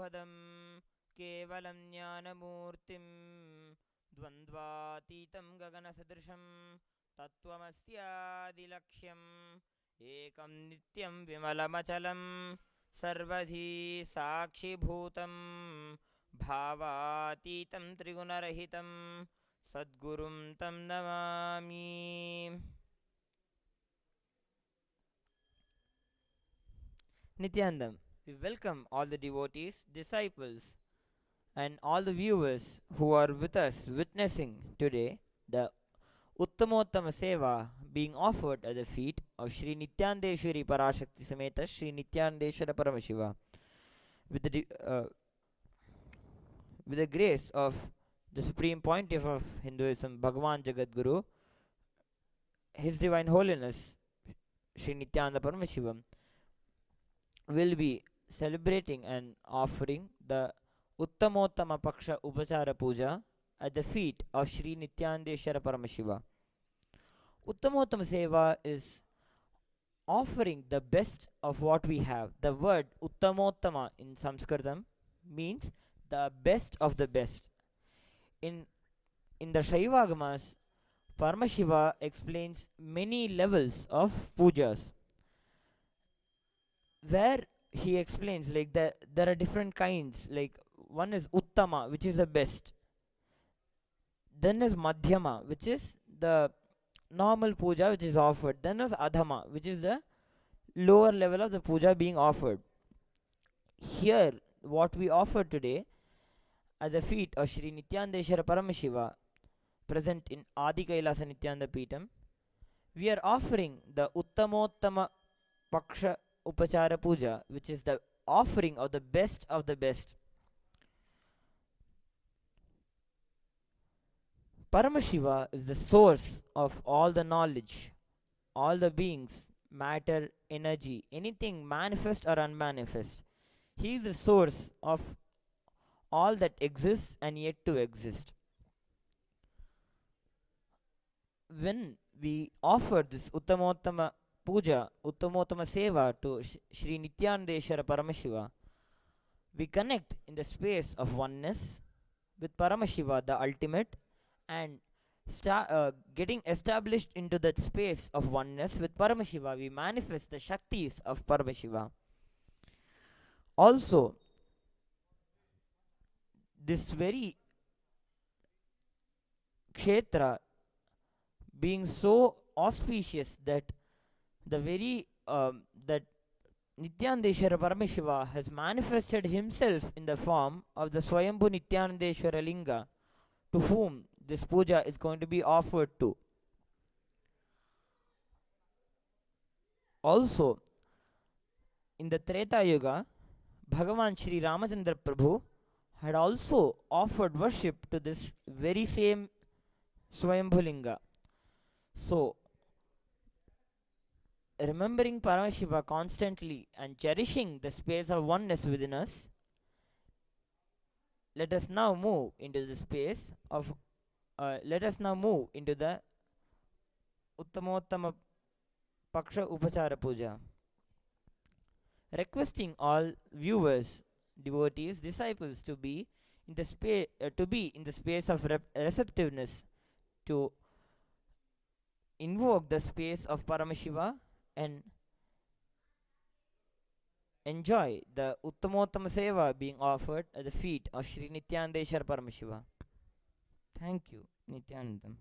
सुखदं केवलं ज्ञानमूर्तिं द्वन्द्वातीतं गगनसदृशं तत्त्वमस्यादिलक्ष्यम् एकं नित्यं विमलमचलं सर्वधी साक्षिभूतं भावातीतं त्रिगुणरहितं सद्गुरुं तं Namami. Nityanandam, we welcome all the devotees, disciples, and all the viewers who are with us witnessing today the Uttamottama Seva being offered at the feet of Sri Nityanandeshwari Parashakti Sameta Sri Nityanandeshwara Paramashiva. With with the grace of the Supreme Pontiff of Hinduism, Bhagavan Jagadguru, His Divine Holiness Sri Nityananda Paramashivam, will be celebrating and offering the Uttamottama Paksha Upachara Puja at the feet of Sri Nityanandeshwara Paramashiva. Uttamottama Seva is offering the best of what we have. The word Uttamottama in Sanskritam means the best of the best. In in the Shaivagamas, Paramashiva explains many levels of pujas, where he explains like there are different kinds. Like one is Uttama, which is the best. Then is Madhyama, which is the normal puja which is offered. Then is Adhama, which is the lower level of the puja being offered. Here, what we offer today at the feet of Sri Nityanandeshwara Paramashiva, present in Adi Kailasa Nityananda Peetam, we are offering the Uttamottama Paksha Upachara Puja, which is the offering of the best of the best. Paramashiva is the source of all the knowledge, all the beings, matter, energy, anything manifest or unmanifest. He is the source of all that exists and yet to exist. When we offer this Uttamottama Puja, Uttamottama Seva to Sri Nityanandeshwara Paramashiva, we connect in the space of oneness with Paramashiva, the ultimate, and getting established into that space of oneness with Paramashiva, we manifest the Shaktis of Paramashiva. Also, this very Kshetra being so auspicious that the very that Nityanandeshwara Paramashiva has manifested himself in the form of the Swayambhu Nityanandeshwara Linga, to whom this puja is going to be offered to. Also, in the Treta Yuga, Bhagavan Sri Ramachandra Prabhu had also offered worship to this very same Swayambhu Linga. So, remembering Paramashiva constantly and cherishing the space of oneness within us, let us now move into the space of let us now move into the Uttamottama Paksha Upachara Puja. Requesting all viewers, devotees, disciples to be in the space of receptiveness, to invoke the space of Paramashiva and enjoy the Uttamottama Seva being offered at the feet of Sri Nityanandeshwara Paramashiva. Thank you, Nityanandam.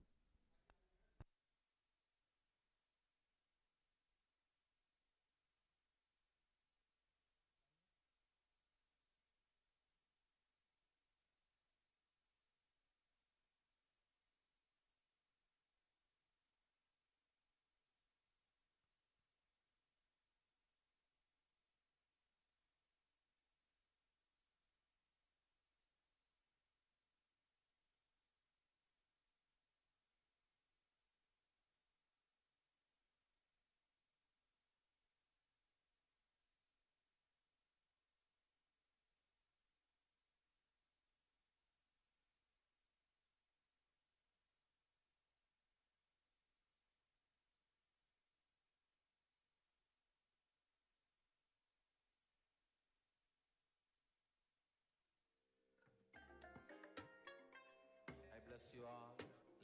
you all.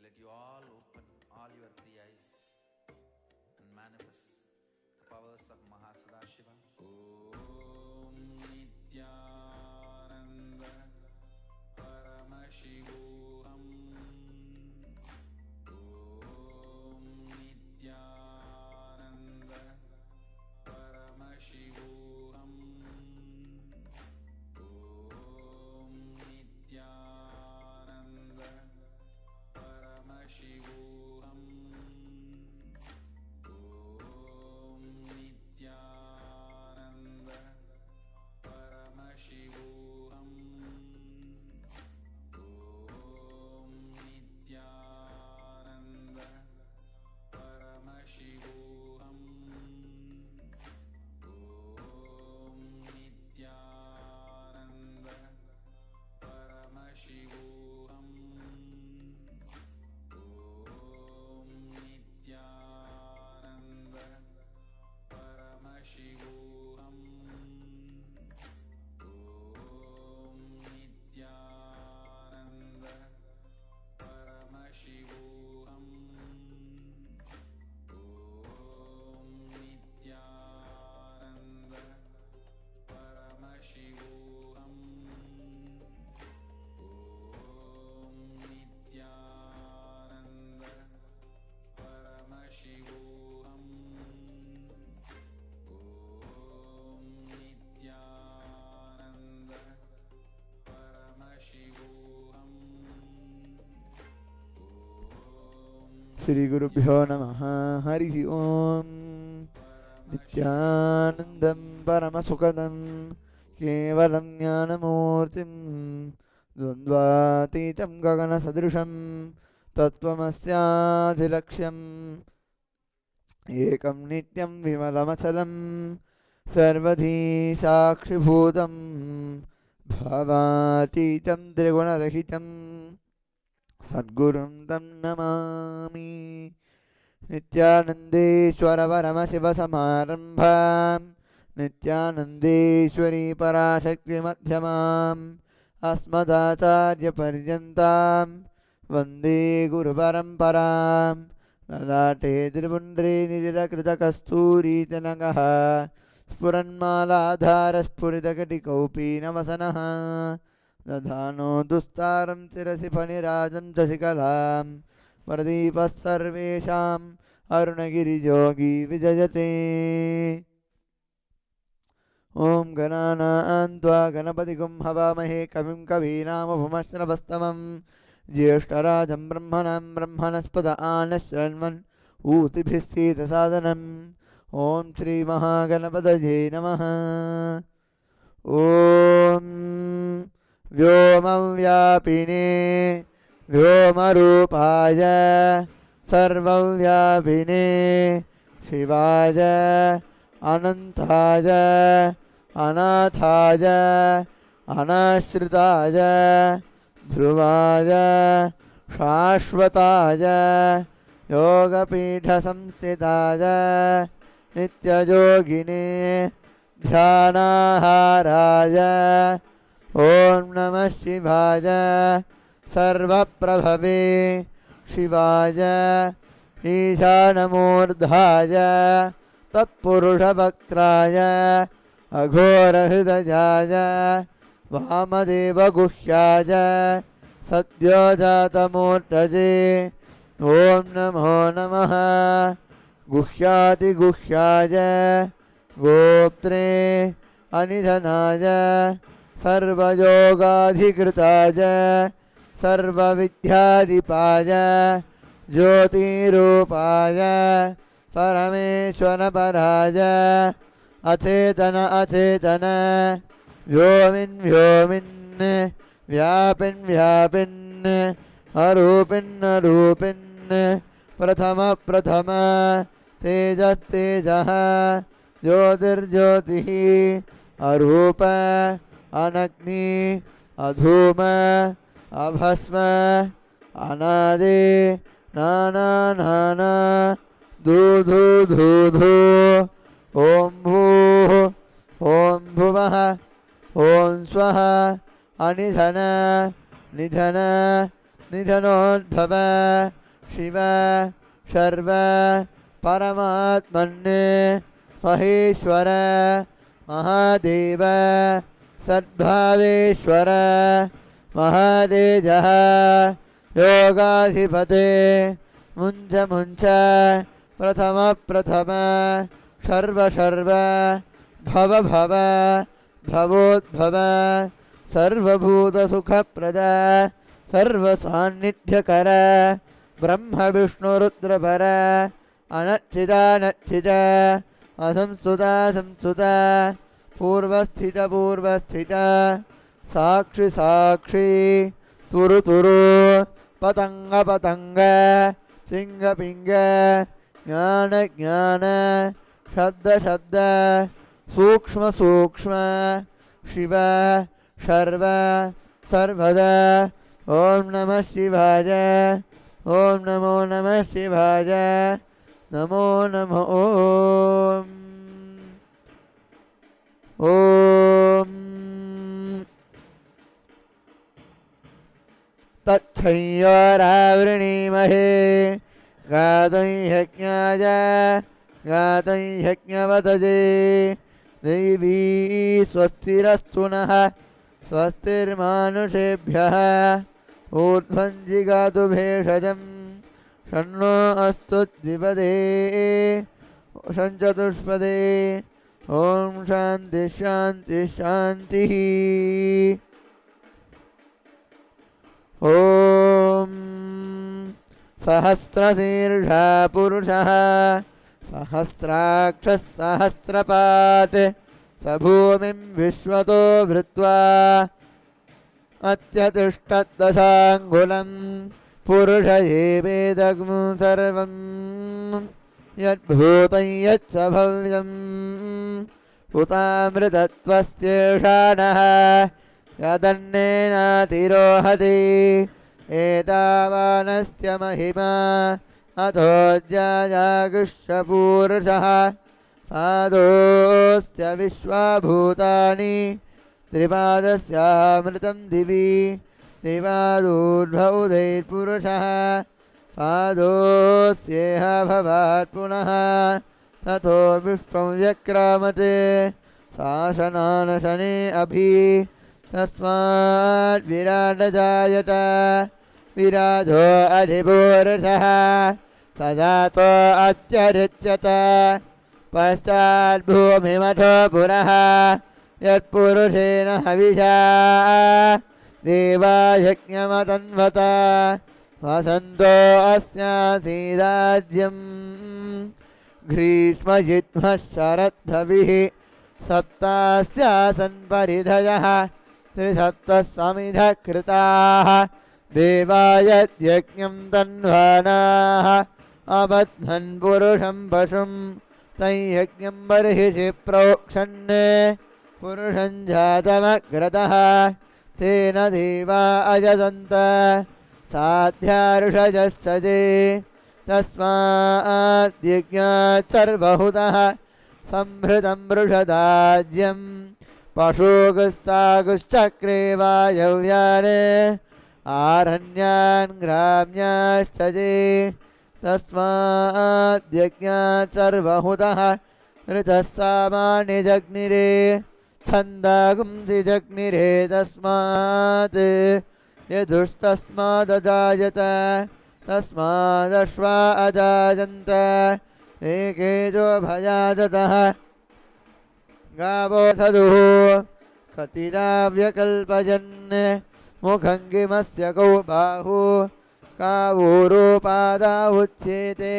Let you all open all your three eyes and manifest the powers of Mahasadashiva. Om Nityananda Paramashivoham. Om Nityananda Paramashivoham. Om Nityananda Paramashivoham. Om Nityananda Paramashivoham. Om Nityananda Paramashivoham. Om Nityananda Paramashivoham. Om Nityananda Paramashivoham. Om Nityananda Paramashivoham. Om Nityananda Paramashivoham. Om Nityananda Paramashivoham. Om Nityananda Paramashivoham. Shri गुरुभ्यो नमः। हरि ओम। नित्यानन्दं परमसुखदं केवलं ज्ञानमूर्तिं द्वन्द्वातीतं गगनसदृशं तत्त्वमस्याधिलक्ष्यम् एकं नित्यं विमलमचलं सर्वधी साक्षिभूतं भावातीतं त्रिगुणरहितं सद्गुरुं तं नमामि। नित्यानन्देश्वर परमशिवसमारम्भां नित्यानन्देश्वरी पराशक्तिमध्यमाम् अस्मदाचार्यपर्यन्तां वन्दे गुरुपरम्परां। ललाटे त्रिपुण्ड्रे निरकृतकस्तूरीतिलकः स्फुरन्मालाधारस्फुरितकटिकौपीनवसनः दधानो दुस्तारं शिरसि फणिराजं शशिकलां प्रदीपः सर्वेषाम् अरुणगिरियोगी विजयते। ॐ गणानां त्वा गणपतिगुं हवामहे कविं कवीनामुपमश्रवस्तमं ज्येष्ठराजं ब्रह्मणां ब्रह्मणस्पद आनश्रण्वन् ऊतिभिः सीदसादनम्। ॐ श्रीमहागणपतये नमः। ॐ व्योमव्यापिने व्योमरूपाय सर्वव्यापिने शिवाय अनन्ताय अनाथाय अनाश्रिताय ध्रुवाय शाश्वताय योगपीठसंस्थिताय नित्ययोगिने ध्यानाहाराय ॐ नमः शिवाय सर्वप्रभवे शिवाय ईशानमूर्धाय तत्पुरुषवक्त्राय अघोरहृदयाय वामदेवगुह्याय सद्योजातमूर्तये ॐ नमो नमः। गुह्यातिगुह्याय गोप्त्रे अनिधनाय सर्वयोगाधिकृताय सर्वविद्याधिपाय ज्योतिरूपाय परमेश्वरपराय अचेतन अचेतन व्योमिन् व्योमिन् व्यापिन् व्यापिन् अरूपिन् अरूपिन् प्रथम प्रथम तेजस्तेजः ज्योतिर्ज्योतिः अरूप अनग्नि अधूम अभस्म अनादि नाना नाना धूधू धूधू ॐ भूः ॐ भुवः ॐ स्वः अनिधन निधन निधनोद्भव शिव सर्व परमात्मन्ये महेश्वर महादेव सद्भावेश्वर महातेजः योगाधिपते मुञ्च मुञ्च प्रथम प्रथम सर्व सर्व भव भव भवोद्भव सर्वभूतसुखप्रद सर्वसान्निध्यकर ब्रह्म विष्णुरुद्रपर अनच्चिदानच्चिद असंस्तुता संस्तुता पूर्वस्थित पूर्वस्थित साक्षि साक्षी तुरु तुरु पतंग पतंग पिंग पिंग ज्ञान ज्ञान शब्द शब्द सूक्ष्म सूक्ष्म शिव सर्व सर्वदा ओम नमः शिवाय ओम नमो नमः शिवाय नमो नमो ओम ओम तच्छयोरावृणीमहे गातं यज्ञाय गातं यज्ञवतजे देवी स्वस्तिरस्तु नः स्वस्तिर्मानुषेभ्यः ऊर्ध्वं जिगातु भेषजं शन्नो अस्तु द्विपदे शञ्चतुष्पदे ॐ शान्ति शान्ति शान्तिः ॐ सहस्रशीर्षा पुरुषः सहस्राक्षः सहस्रपात् स भूमिं विश्वतो भृत्वा अत्यतिष्ठद्दशाङ्गुलं पुरुष एवेदग्ं सर्वं यद्भूतं यच्च भव्यं उतामृतत्वस्येषाणः यदन्नेनातिरोहति एतावानस्य महिमा अथो ज्यायागुष्यपूरुषः पादोऽस्य विश्वाभूतानि त्रिपादस्यामृतं दिवि त्रिपादोर्ध्वौदैर्पुरुषः पादोऽस्येह भवात् पुनः ततो विश्वं व्यक्रामते शासनानशने अभि तस्मात् विराट जायत विराजो अधिपुरुषः स जातो अत्यरिच्यत पश्चाद्भूमिमथो पुरः यत्पुरुषेण हविषा देवा यज्ञमतन्वत वसन्तो अस्यासीदाज्यं ग्रीष्मजिह्मः शरद्धविः सप्तास्यासन् परिधयः त्रिसप्तः समिधः कृताः देवायज्ञं तन्वानाः अबध्नन् पुरुषं पशुं तैयज्ञं बर्हिषि प्रोक्षन् पुरुषं जातमग्रतः तेन देवा अजदन्त साध्यार्षजस्तजे तस्माद्यज्ञात् सर्वहुतः संभृतं वृषदाज्यं पशुगस्तागुश्चक्रे वायव्यान् आरण्यान् ग्राम्याश्चजे तस्माद्यज्ञात् सर्वहुतः ऋतः सामानि जग्निरे छन्दागुंसि जग्निरे तस्मात् यदुस्तस्मादजायत तस्मादश्वा अजायन्त एकेजो भयादतः गावो सदुः कतिराव्यकल्पयन् मुखं किमस्य कौ बाहु कावूरूपादा उच्येते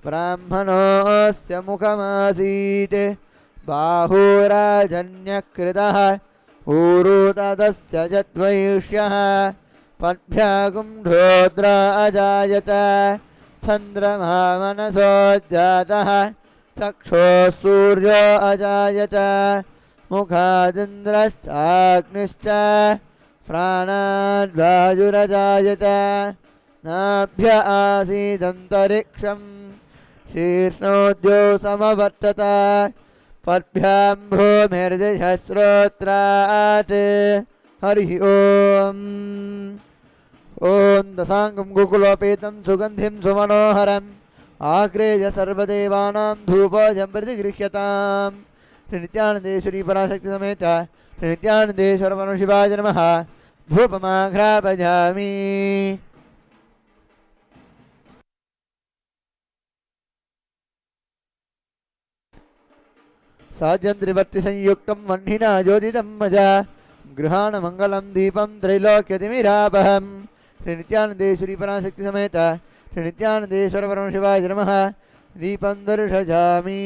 ब्राह्मणोऽस्य मुखमासीत् बाहुराजन्यकृतः ऊरू तदस्य जद्वैष्यः पद्भ्यागुम्ढोद्रा अजायत चन्द्रमा मनसोज्जातः चक्षुः सूर्यो अजायत मुखादिन्द्रश्चाग्निश्च प्राणाद्वायुरजायत नाभ्य आसीदन्तरिक्षं शीर्ष्णोद्यो समवर्तत पद्भ्यां भूमिर्दिशः श्रोत्रात् हरिः ओम् ॐ दशाङ्गं गोकुलोपेतं सुगन्धिं सुमनोहरम् आग्रेय सर्वदेवानां धूपोऽयं प्रतिगृह्यताम्। श्रीनित्यानन्देश्वरी पराशक्ति समेत श्रीनित्यानन्देश्वर परमशिवाय नमः। धूपमाघ्रापयामि। साज्यन्त्रिवर्तिसंयुक्तं वह्निना योजितं मजा गृहाणमङ्गलं दीपं त्रैलोक्यतिमिरापहम्। श्रीनित्यानन्देश्वरी पराशक्ति समेत श्रीनित्यानन्देश्वर परमशिवाय नमः। दीपं दर्शयामि।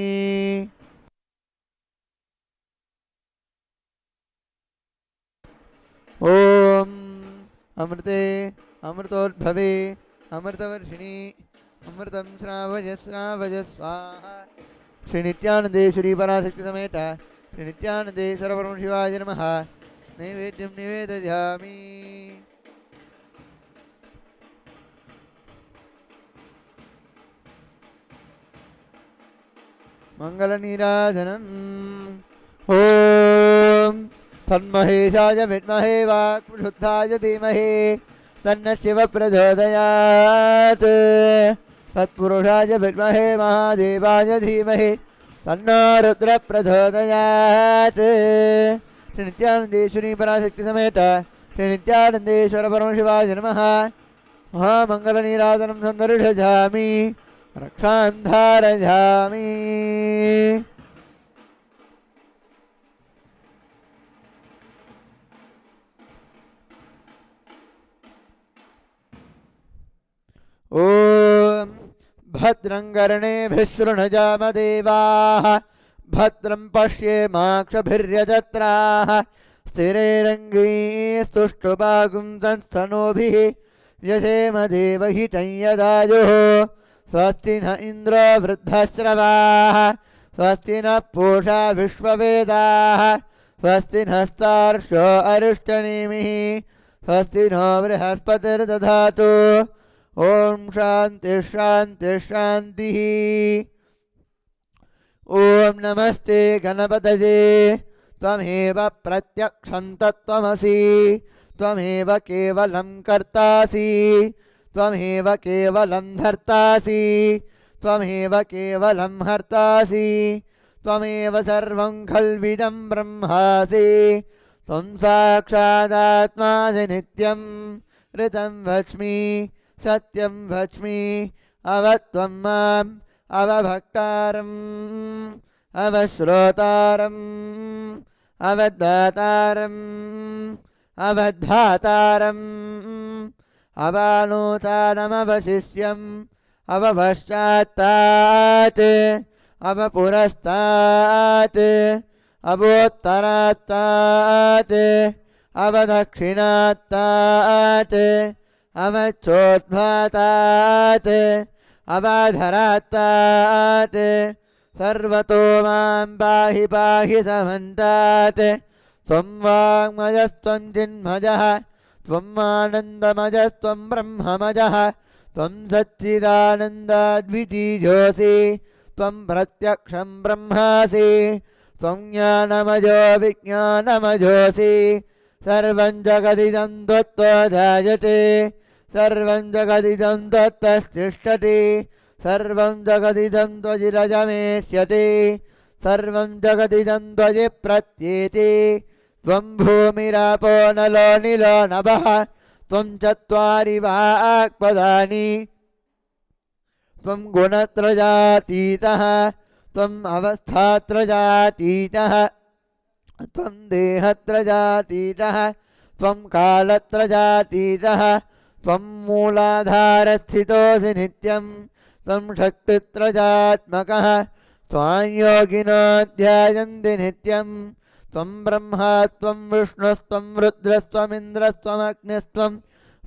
ॐ अमृते अमृतोद्भवे अमृतवर्षिणी अमृतं श्रावय श्रावय स्वाहा। श्रीनित्यानन्देश्वरी पराशक्ति समेत श्रीनित्यानन्देश्वर परमशिवाय नमः। नैवेद्यं निवेदयामि। मङ्गलनीराजनम्। ॐ तन्महेशाय विद्महे वाक्प्रशुद्धाय धीमहि तन्नः शिवः प्रचोदयात्। तत्पुरुषाय विद्महे महादेवाय धीमहि तन्नो रुद्रः प्रचोदयात्। श्रीनित्यानन्देश्वरी पराशक्ति समेत श्रीनित्यानन्देश्वर परमशिवाय नमः। महामङ्गलनीराजनं सन्दर्शयामि रक्षां धारयामि। ॐ भद्रं कर्णेभिः शृणुयामदेवाः भद्रं पश्येमाक्षभिर्यजत्राः स्थिरैरङ्गैस्तुष्टुवागुंसंस्तनूभिः व्यसेम देवहितं यदायुः। स्वस्ति न इन्द्रो वृद्धश्रवाः स्वस्ति नः पूषा विश्ववेदाः स्वस्ति नस्तार्क्ष्यो अरिष्टनेमिः स्वस्ति नो बृहस्पतिर्दधातु। ॐ शान्ति शान्ति शान्तिः। ॐ नमस्ते गणपतये त्वमेव प्रत्यक्षं तत्त्वमसि त्वमेव केवलं कर्तासि त्वमेव केवलं धर्तासि त्वमेव केवलं हर्तासि त्वमेव सर्वं खल्विदं ब्रह्मासि। त्वं साक्षादात्मासि नित्यं ऋतं वच्मि सत्यं वच्मि अवत्वं माम् अवभक्तारम् अवश्रोतारम् अवदातारम् अवधातारम् अवानोतानमवशिष्यम् अवपश्चात्तात् अवपुरस्तात् अवोत्तरात्तात् अवदक्षिणात्तात् अवचोद्भातात् अवाधरात्तात् सर्वतो मां पाहि पाहि समन्तात्। त्वं वाङ्मयस्त्वं चिन्मयः त्वं आनन्दमयस्त्वं ब्रह्ममयः त्वं सच्चिदानन्दाद्वितीयोऽसि त्वं प्रत्यक्षं ब्रह्मासि त्वं ज्ञानमयो विज्ञानमयोऽसि। सर्वं जगदिदं त्वत्तजायते सर्वं जगदिदं त्वत्तस्तिष्ठति सर्वं जगदिदं त्वजिरजमेष्यति सर्वं जगदिदं त्वयि प्रत्येति। त्वं भूमिरापो नलो निलो नभः त्वं चत्वारि वाक्पदानि त्वं गुणत्रयातीतः त्वम् अवस्थात्रयातीतः त्वं देहत्रयातीतः त्वं कालत्रयातीतः त्वं मूलाधारस्थितोऽसि नित्यं त्वं शक्तित्रयात्मकः त्वां योगिनो ध्यायन्ति नित्यं त्वं ब्रह्मा त्वं विष्णुस्त्वं रुद्रस्त्वमिन्द्रस्त्वमग्निस्त्वं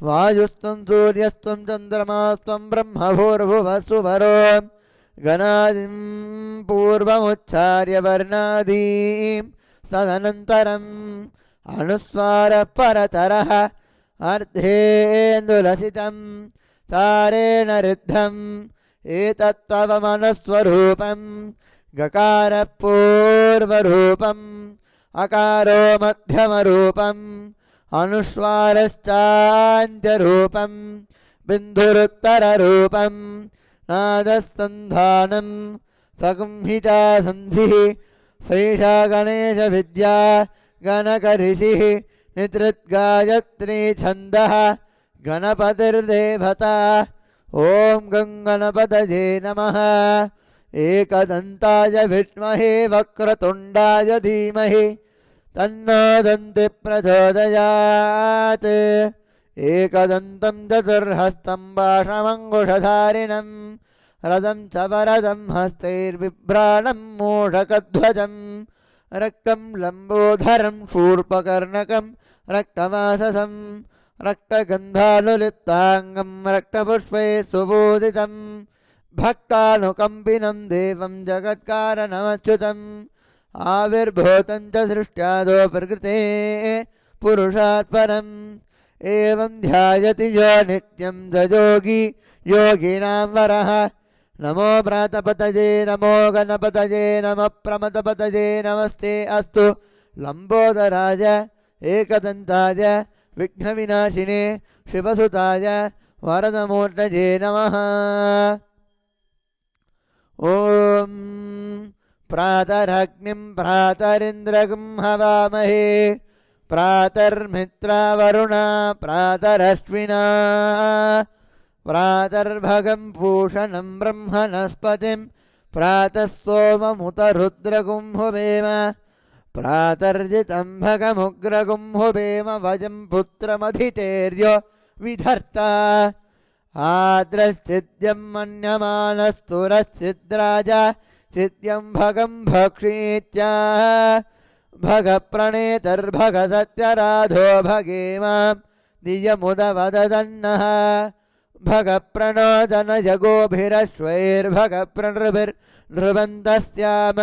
वायुस्त्वं सूर्यस्त्वं चन्द्रमास्त्वं ब्रह्मभूर्भुवस्सुवरो गणादिं पूर्वमुच्चार्य वर्णादीं सदनन्तरम् अनुस्वारः परतरः अर्धेन्दुलसितं तारेण रुद्धम् एतत्तव मनस्वरूपं गकारः पूर्वरूपम् अकारो मध्यमरूपम् अनुस्वारश्चान्त्यरूपं बिन्दुरुत्तररूपं नादस्सन्धानं सगंहिता सन्धिः सैषा गणेशविद्या गणकऋषिः निद्रिद्गायत्री छन्दः गणपतिर्देवता ॐ गणपतये नमः एकदन्ताय विद्महे वक्रतुण्डाय धीमहि तन्नो दन्ति प्रचोदयात् एकदन्तं चतुर्हस्तं पाशमङ्कुशधारिणं रथं च वरदं हस्तैर्बिभ्राणं मूषकध्वजं रक्तं लम्बोधरं शूर्पकर्णकं रक्तमाससं रक्तगन्धानुलिप्ताङ्गं रक्तपुष्पे सुपूजितं भक्तानुकम्पिनं देवं जगत्कारणमच्युतम् आविर्भूतं च सृष्ट्यादो प्रकृते पुरुषात् परम् एवं ध्यायति यो नित्यं स योगी योगिनां वरः नमो प्रातपतये नमो गणपतये नमः प्रमथपतये नमस्ते अस्तु लम्बोदराय एकदन्ताय विघ्नविनाशिने शिवसुताय वरदमूर्तये नमः ॐ प्रातरग्निं प्रातरिन्द्रगं हवामहे प्रातर्मित्रावरुणा प्रातरश्विना प्रातर्भगं पूषणं ब्रह्मणस्पतिं प्रातः सोममुतरुद्रगुंहुवेम प्रातर्जितं भगमुग्रगुंहुवेम वजं पुत्रमधितेर्यो विधर्ता आद्रश्चिद्यं मन्यमानस्तुरश्चिद्राजा चिद्यं भगं भक्षीत्या भगप्रणेतर्भगसत्यराधो भगेमां दियमुदवदन्नः भगप्रणोदनजगोभिरश्वैर्भगप्रणृभिर्नृवन्तस्याम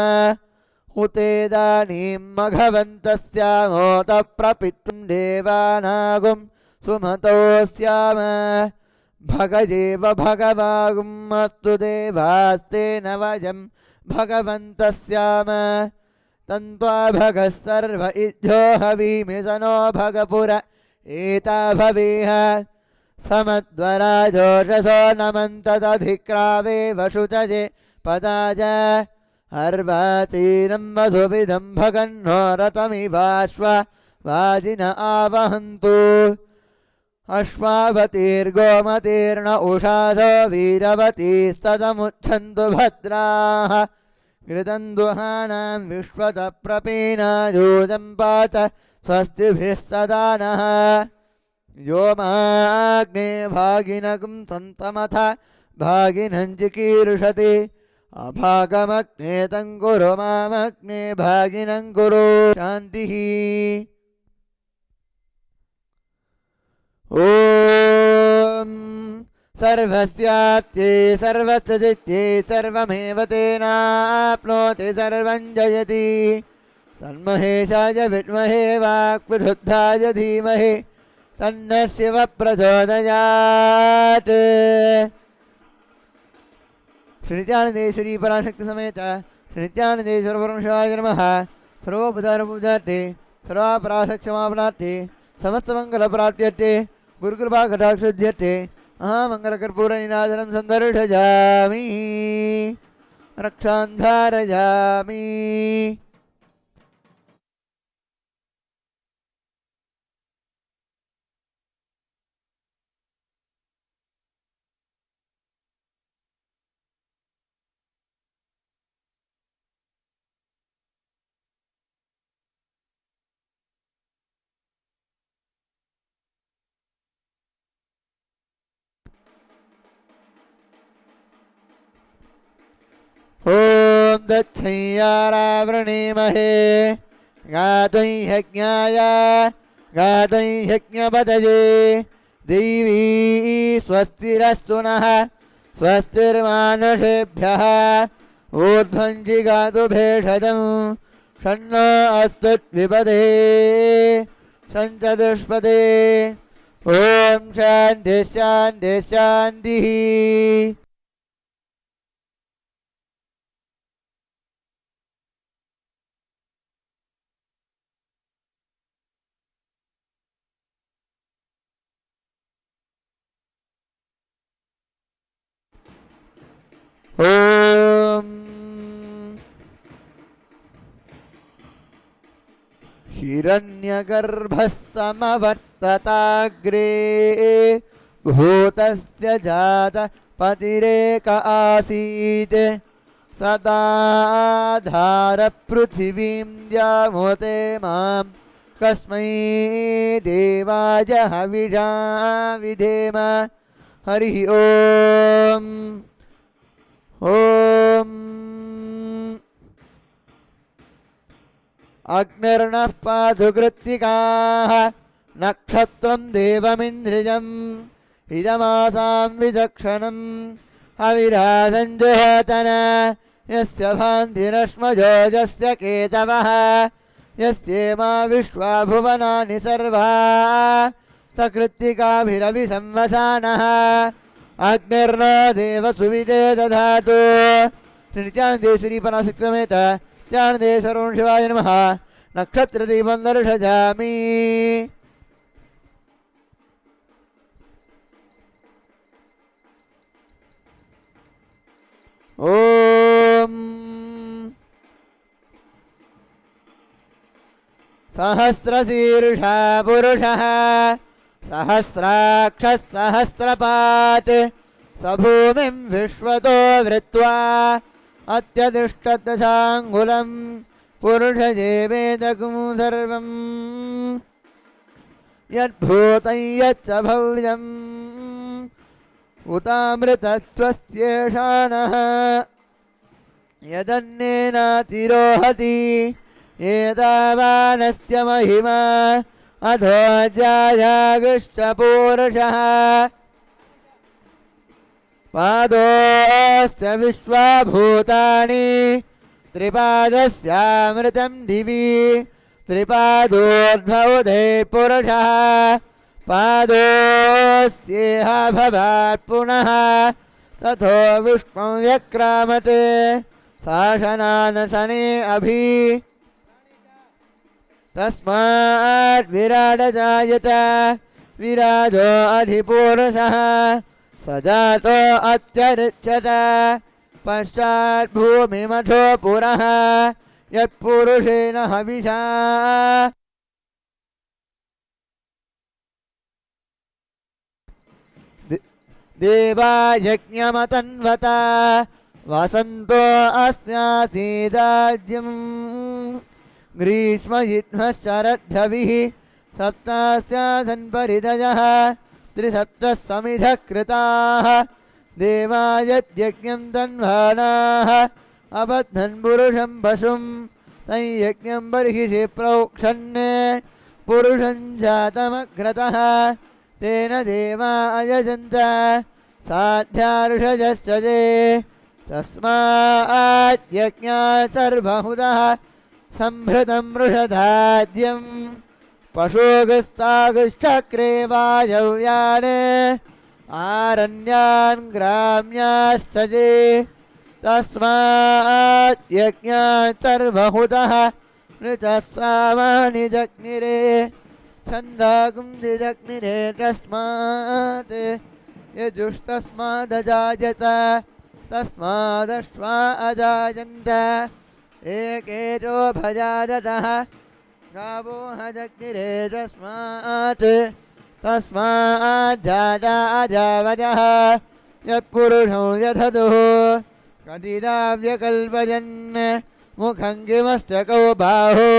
हुतेदानीं मघवन्तस्यामोतप्रपितुं देवानागुं सुमतोऽस्याम भगजेव भगवागुम् अस्तु देवास्तेन वयं भगवन्तस्याम तन्त्वा भगः सर्व इज्जो हवीमि सनो भगपुर एता भवेह समद्वराजोषसो नमन्तदधिक्रावे वशुचजे पदाज अर्वाचीनं वसुविदं भगन्नो रतमिवाश्व वाजिन आवहन्तु अश्वावतीर्गोमतीर्ण उषासो वीरवतीस्तदमुच्छन्तु भद्राः कृतन्दुहानां विश्वतप्रपीनायोजं पात स्वस्तिभिः सदा नः योमाग्ने भागिनगं सन्तमथ भागिनं चिकीर्षति अभागमग्ने तङ्कुरु मामग्ने भागिनं कुरु शान्तिः ॐ सर्वस्यात्ये सर्वस्य जित्ये सर्वमेव तेनाप्नोति सर्वं जयति तन्महेशाय विद्महे वाक्प्रशुद्धाय धीमहि तन्नः शिवः प्रचोदयात् श्रीनित्यानन्देश्वरी पराशक्ति समेत श्रीनित्यानन्देश्वर परमशिवाय नमः सर्वोपचारपूजार्थे सर्वापराधक्षमापणार्थे समस्तमङ्गलप्राप्त्यर्थे गुरुकृपा कटाक्षुध्यर्थे महामङ्गलकर्पूरनीराजनं सन्दर्शयामि रक्षां धारयामि ॐ दक्षय्यारावृणीमहे गातुं यज्ञाय गातुं यज्ञपतये देवी स्वस्तिरस्तु नः स्वस्तिर्मानुषेभ्यः ऊर्ध्वं जिगातु भेषजं षण्णो अस्तु द्विपदे सञ्चतुष्पदे ॐ शान्तिः शान्तिः शान्तिः ॐ हिरण्यगर्भः समवर्तताग्रे भूतस्य जातपतिरेक आसीत् सदा धारपृथिवीं द्यामोते मां कस्मै देवाय हविषा विधेम हरिः ॐ ॐ अग्निर्नः पातु कृत्तिकाः नक्षत्रं देवमिन्द्रियम् इदमासां विचक्षणम् अविराजञ्जुहतन यस्य भान्तिरश्मजो यस्य केतवः यस्येमा विश्वा भुवनानि सर्वा सकृत्तिकाभिरभिसंवसानः अग्निर्न देव सुविदे दधातु नित्यानन्दे श्रीपराशक्तिसमेत नित्यानन्दे सर्वं शिवाय नमः नक्षत्रदीपं दर्शयामि ॐ सहस्रशीर्षा पुरुषः सहस्राक्षः सहस्रपात् स भूमिं विश्वतो वृत्वा अत्यतिष्ठदशाङ्गुलं पुरुषजेवेदकं सर्वं यद्भूतं यच्च भव्यम् उतामृतत्वस्येषाणः यदन्नेनातिरोहति एतावानस्य महिमा अधो जायागश्च पूरुषः पादोऽस्य विश्वाभूतानि त्रिपादस्यामृतं दिवि त्रिपादोर्ध्वोदे पुरुषः पादोऽस्येह भवात् पुनः तथो विष्णु व्यक्रामत् शासनानशने अभि तस्मात् विराड जायत विराजो अधिपुरुषः स जातो अत्यरिच्यत पश्चात् भूमिमठो पुरः यत्पुरुषेण हविषा देवा यज्ञमतन्वत वसन्तो अस्यासीदाज्यम् ग्रीष्मयिह्नश्चरद्धविः सप्तास्यासन् परिदयः त्रिसप्तः समिधः कृताः देवा यद्यज्ञं तन्वानाः अबध्नन् पुरुषं पशुं तं यज्ञं बर्हिषि प्रोक्षन् पुरुषं जातमग्रतः तेन देवा अयजन्त साध्यार्षजश्च ते तस्मात् यज्ञात् सर्वहुतः संभृतं मृषधाद्यम् पशुगस्तागश्चक्रे वायव्यान् आरण्यान् ग्राम्याश्च ते तस्मात् यज्ञात् सर्वहुतः नृतस्वामानि जग्निरे छन्दाकुं जग्निरे तस्मात् यजुस्तस्मादजायत तस्मादश्वा अजायन्त एकेतो भजादतः गावो हजग्निरे तस्मात् तस्माज्जाता अजावजः यत्पुरुषो यथदुः कटिराव्यकल्पयन् मुखं किमष्टकौ बाहो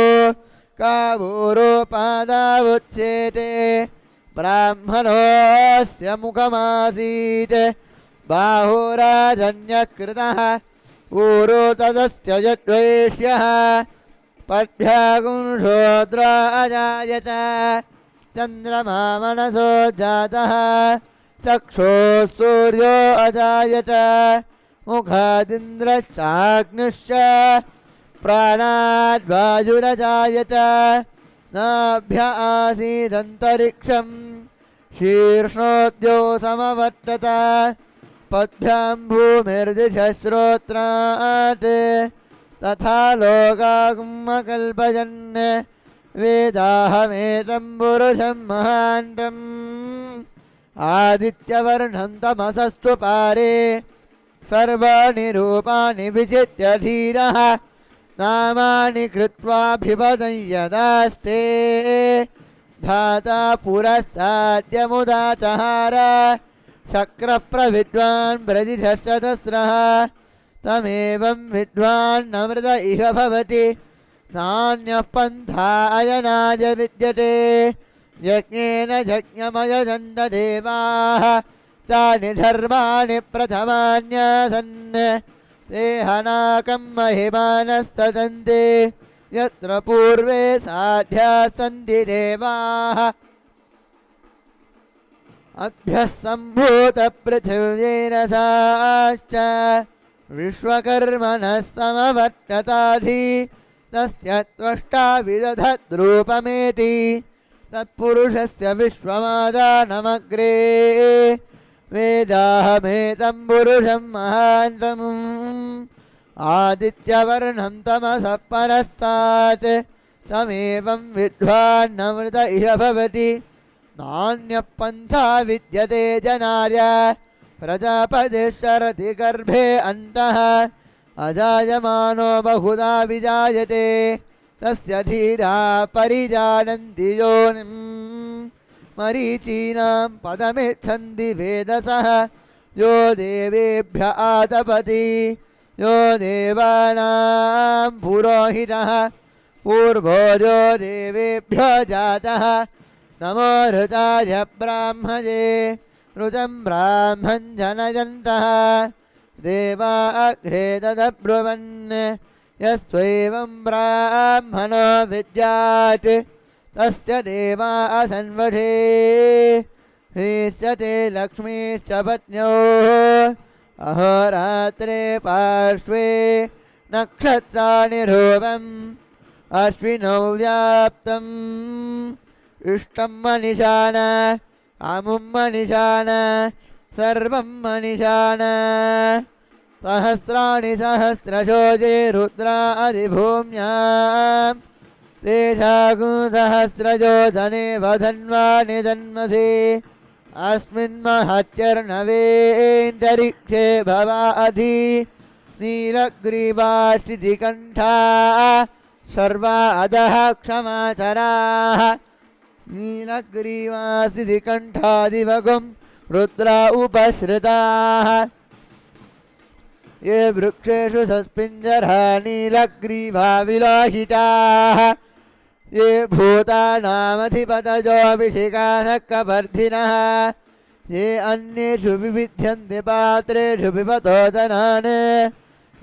कावोरोपादावुच्येते ब्राह्मणोऽस्य मुखमासीत् बाहुराजन्यकृतः ऊरो तदस्य यद्वैष्यः पद्भ्यागुंशोद्रा अजायत चन्द्रमा मनसो जातः चक्षुः सूर्यो अजायत मुखादिन्द्रश्चाग्निश्च प्राणाद्वायुरजायत नाभ्य आसीदन्तरिक्षं शीर्ष्णोद्यो समवर्तत पद्भ्यां भूमिर्दिशः श्रोत्रात् तथा लोकागुमकल्पयन् वेदाहमेतं पुरुषं महान्तम् आदित्यवर्णं तमसस्तु पारे सर्वाणि रूपाणि विचित्य धीरः नामानि कृत्वाभिवदं यदास्ते धाता पुरस्ताद्यमुदाचहार शक्रप्रविद्वान् ब्रजिषष्टदस्रः तमेवं विद्वान् नमृत इह भवति नान्यः पन्था अयनाय विद्यते यज्ञेन यज्ञमयजन्त देवाः तानि धर्माणि प्रथमान्यासन् ते हनाकं महिमानः सदन्ते यत्र पूर्वे साध्याः सन्ति देवाः अभ्यः सम्भूतपृथिव्येन साश्च विश्वकर्मणः समवर्तताधि तस्य त्वष्टा विदधद्रूपमेति तत्पुरुषस्य विश्वमादानमग्रे वेदाहमेतं पुरुषं महान्तम् आदित्यवर्णं तमसः परस्तात् तमेवं विद्वान्नमृत इह भवति नान्यः पन्था विद्यते जनार्य प्रजापतिः शरति गर्भे अन्तः अजायमानो बहुधा विजायते तस्य धीरा परिजानन्ति योनिं मरीचीनां पदमिच्छन्ति वेदसः यो देवेभ्य आतपति यो देवानां पुरोहितः पूर्वो यो देवेभ्यो जातः नमो ऋताय ब्राह्मणे ऋतं ब्राह्मं जनयन्तः देवा अग्रे तदब्रुवन् यस्त्वैवं ब्राह्मणो विद्यात् तस्य देवा असन्वठे ह्रीश्चते लक्ष्मीश्च पत्न्योः अहोरात्रे पार्श्वे नक्षत्राणि ध्रुवम् अश्विनौ व्याप्तम् इष्टं मनिषाण अमुं मनिषाण सर्वं मनिषाण सहस्राणि सहस्रशोजे रुद्रा अधिभूम्यां तेषागु सहस्रजोधने वधन्वानि जन्मसि अस्मिन् महत्यर्णवेऽन्तरिक्षे भवाधि नीलग्रीवाश्चितिकण्ठा सर्वा अधः क्षमाचराः नीलग्रीवास्थितिकण्ठादिवगुं रुद्रा उपश्रिताः ये वृक्षेषु सस्पिञ्जरा नीलग्रीवा विलोहिताः ये भूतानामधिपतयोऽभिषेकाः कवर्धिनः ये अन्येषु विविध्यन्ते पात्रेषु पिबतोदनान्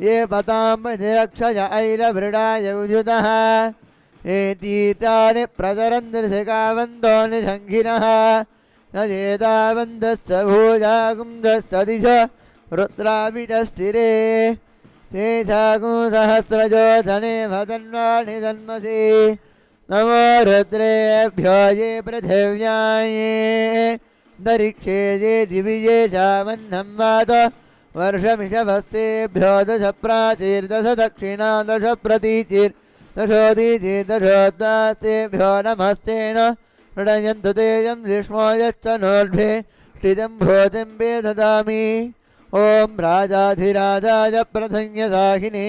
ये पताम्बनिरक्षय ऐलवृडाय उजुतः ये तीर्थानि प्रचरन्ति निषङ्घिनः न चेतावन्तश्च भूजाकुन्दश्च रुद्राविटस्थिरे तेषागु सहस्रजोधने भदन्वानि जन्मसि नमो रुद्रेभ्यो ये पृथिव्याये दरिक्षे ये दिवि ये चामन्नं वात वर्षमिषभस्तेभ्यो दश प्राचीर्दश दक्षिणा दश प्रतीचिर् दशोदीचिर्दशोद्दास्तेभ्यो नमस्तेन प्रणयन्तु तेजं विष्मो यश्च नोर्भे स्थितं भोजं ददामि ॐ राजाधिराजाय प्रसंयदाहिने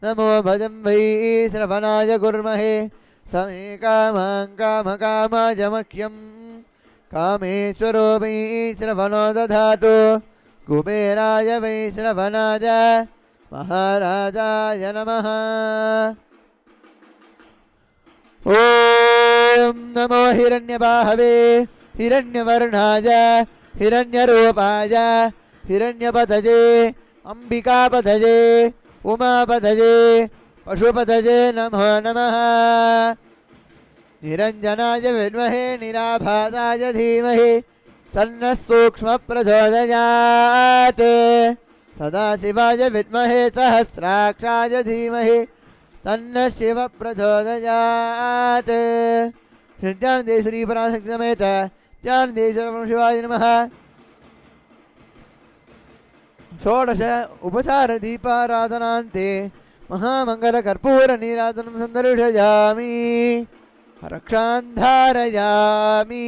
नमो भजं वै श्रवणाय कुर्महे समे कामां कामकामाय मह्यं कामेश्वरो वै श्रवणो दधातु कुबेराय वै श्रवणाय महाराजाय नमः ॐ नमो हिरण्यबाहवे हिरण्यवर्णाय हिरण्यरूपाय हिरण्यपतये अंबिकापतये उमापतये पशुपतये नमो नमः निरञ्जनाय विद्महे निराभासाय धीमहि तन्नः सूक्ष्मप्रचोदयात् सदाशिवाय विद्महे सहस्राक्षाय धीमहि तन्नः शिवप्रचोदयात् श्रीज्ञानदेव श्रीपराशक्ति समेत ज्ञानदेश्वर शिवाय नमः षोडश उपचार दीपाराधनान्ते महामङ्गलकर्पूरनीराजनं सन्दर्शयामि रक्षां धारयामि।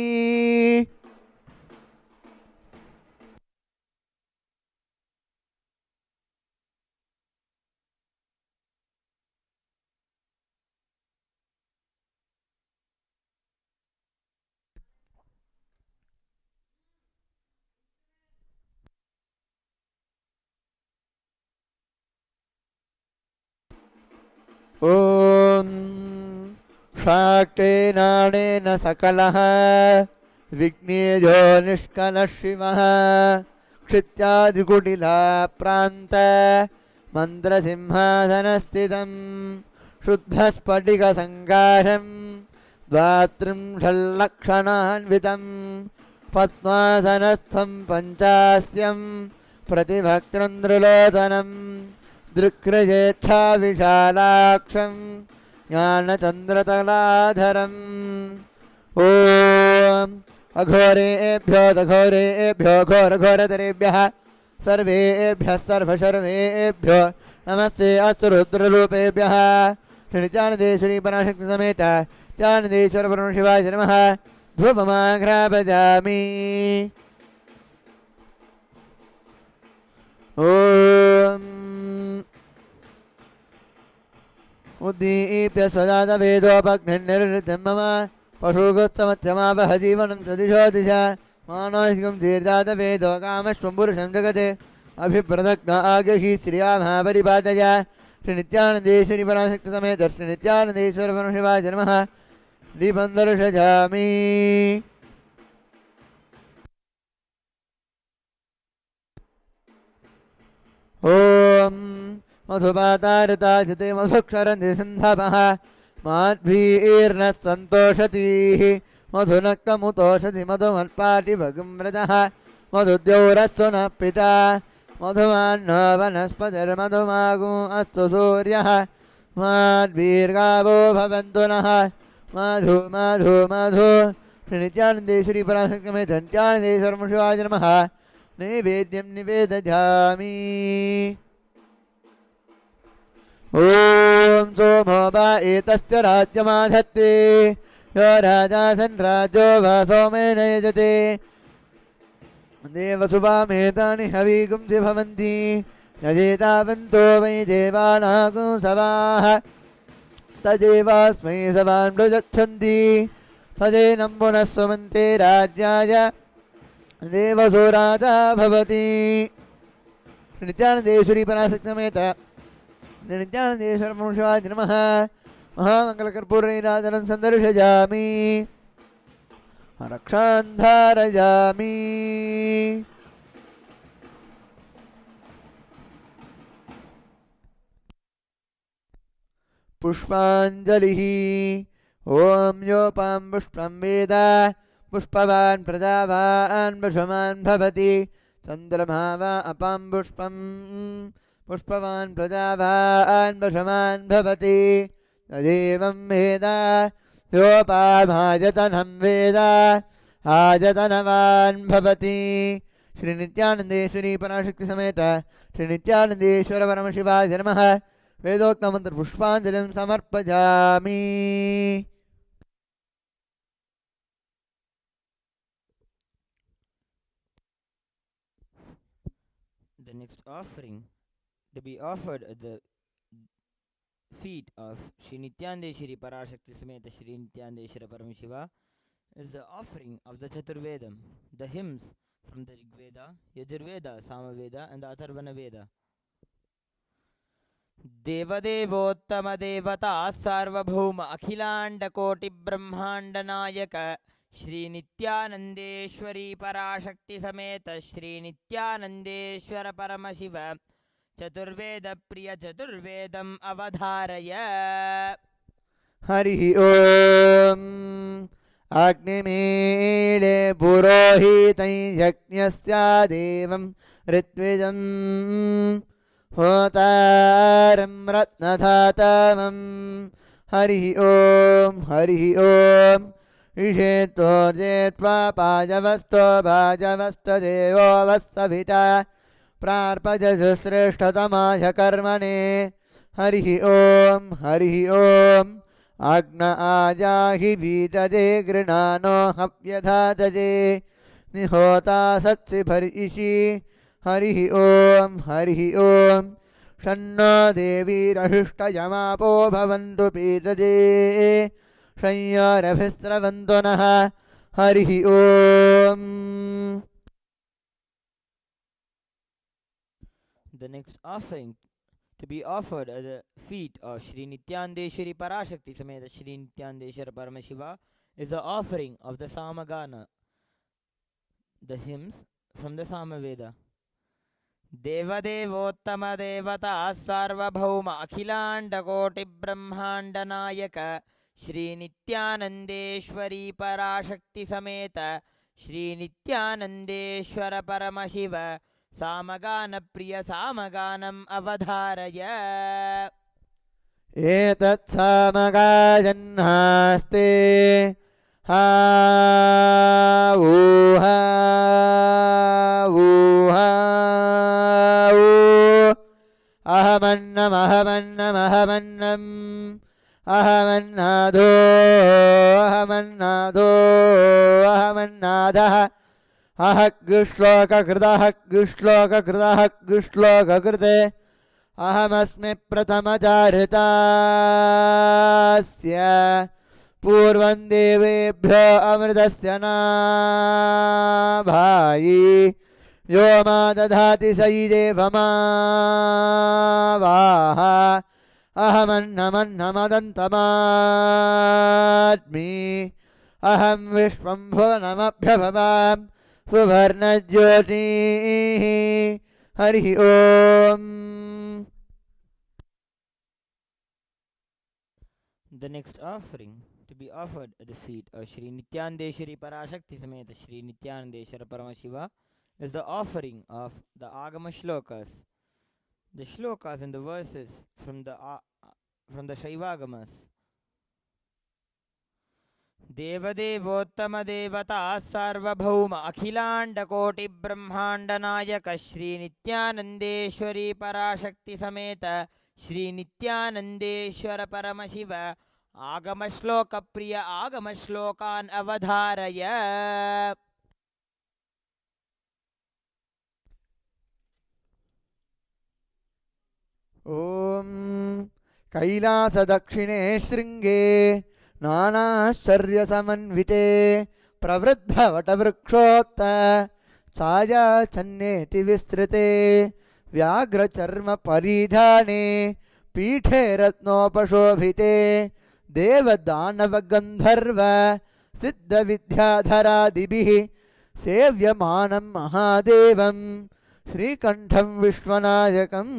ॐ शाक्तेनानेन सकलः विघ्नेजो निष्कलः शिवः क्षित्यादिकुटिला प्रान्त मन्त्रसिंहासनस्थितं शुद्धस्फटिकसङ्काशं द्वात्रिंशल्लक्षणान्वितं पद्मासनस्थं पञ्चास्यं प्रतिभक्त्रन्द्रुलोचनं दृक्कृजेच्छा विशालाक्षं ज्ञानचन्द्रतलाधरम् ॐ अघोरेभ्यो दघोरेभ्यो घोरघोरतरेभ्यः सर्वेभ्यः सर्वशर्वेभ्यो नमस्ते अस्तु रुद्ररूपेभ्यः श्रीनित्यानन्देश्वरी पराशक्तिसमेत नित्यानन्देश्वर परमशिवाय नमः धूपमाघ्रापयामि ॐ उद्दीप्य स्वजातवेदोपघ्निर्निर्वृतं मम पशुगोत्तमत्यमावह जीवनं सदिशो दिश मानसिकं धीर्जातवेदो कामश्वं पुरुषं जगते अभिप्रदग्न आगहि श्रिया महापरिपादय श्रीनित्यानन्देश्वरी पराशक्तिसमेत श्रीनित्यानन्देश्वर परमशिवाय नमः दीपं दर्शयामि ॐ मधुपातारताशिते मधुक्षरनिसन्धपः माध्वीर्नः सन्तोषतीः मधुनक्तमुतोषधि मधुमत्पाटिभगं व्रजः मधुद्यौरस्तु नः पिता मधुमान्नो वनस्पतिर्मधुमागो अस्तु सूर्यः माद्वीर्गावो भवन्तु नः मधु मधु मधु श्रीनित्यानन्देश्वरी पराशक्तिसमेत नित्यानन्देश्वर शिवाय नमः नैवेद्यं निवेदयामि ॐ सोमो वा एतस्य राज्यमाधत्ते यो राजा सन्राज्यो वा सोमेन यजते देवसुवामेतानि हवीगुंसि भवन्ति यजेतावन्तो वै देवानागो सवाः तदेवास्मै सवान् प्रयच्छन्ति तदेनं पुनः सुमन्ते राज्याय देवसो राजा भवति नित्यानन्देश्वरी पराशक्तिसमेत नित्यानन्देश्वर शिवाय नमः महामङ्गलकर्पूरनीराजनं सन्दर्शयामि रक्षां धारयामि पुष्पाञ्जलिः ॐ योपां पुष्पं वेद पुष्पवान् प्रजावान् वशमान् भवति चन्द्रमा वा अपां पुष्पं पुष्पवान् प्रजावान् वशमान् भवति तदेवं वेद योपामायतनं वेद आयतनवान् भवति श्रीनित्यानन्देश्वरी पराशक्तिसमेत श्रीनित्यानन्देश्वर परमशिवाय नमः वेदोक्तमन्त्रपुष्पाञ्जलिं समर्पयामि The next offering to be offered at the feet of Shri Nityandeshwari Parashakti Sameta Shri Nityandeshwara Paramashiva is the offering of the Chaturvedam, the hymns from the Rigveda, Yajurveda, Samaveda and the Atharvana Veda. देवदेवोत्तम देवता सार्वभौम अखिलांड कोटि ब्रह्मांड नायक श्री नित्यानंदेश्वरी पराशक्ति समेत श्री नित्यानंदेश्वर परमशिव चतुर्वेद प्रिय चतुर्वेदम अवधारय हरि ओम अग्निमीले पुरोहितं यज्ञस्य देवं ऋत्विजं होतारं रत्नधातमं हरि ओम ईशेतो जेत्वा पाजवस्तो भाजवस्तदेवो वत्सविता प्रार्पजश्रेष्ठतमाय कर्मणे हरि ओम आज्ञ आजाहि वीतजे गृणानो हव्यधातजे निहोता सत्सि भर्इषि हरि ओम शन्नो देवीरहिष्टयमापो भवन्तु पीतजे संयोरभिस्रवन्तु नः हरि ओम. The next offering to to be offered at the feet of Sri Nityandeshwari Parashakti Sameta Sri Nityandeshwara Paramashiva is the offering of the Samagana, the hymns from the Samaveda. Devadevottama Devata Sarvabhauma Akhilanda Koti Brahmanda Nayaka Sri Nityanandeshwari Parashakti Sameta Sri Nityanandeshwara Paramashiva Samagana Priya Samaganam Avadharaya. एतत् सामगायन्नास्ते हा ऊहा ऊहा ऊ अहमन्नमहमन्नमहमन्नम् अहमन्नादो अहमन्नादो अहमन्नादः अहग्श्लोककृतः गुश्लोककृतः गुश्लोककृते अहमस्मि प्रथमचारितास्य पूर्वं देवेभ्यो अमृतस्य नाभायि यो मा दधाति स देवमावाह अहमन्नमन्नमदन्तमात्मि अहं विश्वं भुवनमभ्यभवां सुवर्णज्योतिः हरिः ओम्. The next offering to be offered at the feet of Sri Nityandeshwari Parashakti Sameta Sri Nityanandeshwara Paramashiva is the offering of the Agama Shlokas, the shlokas and the verses from the Shaivagamas. Devadevottama Devata Sarvabhauma Akhilanda Koti Brahmanda Nayaka Sri Nityanandeshwari Parashakti Sameta Sri Nityanandeshwara Paramashiva Agama Shloka Priya Agama Shlokan Avadharaya. ॐ कैलासदक्षिणे शृङ्गे नानाश्चर्यसमन्विते प्रवृद्धवटवृक्षोत्त छायाच्छन्नेति विस्तृते व्याघ्रचर्मपरिधाने पीठे रत्नोपशोभिते देवदानवगन्धर्व सिद्धविद्याधरादिभिः सेव्यमानं महादेवं श्रीकण्ठं विश्वनायकम्.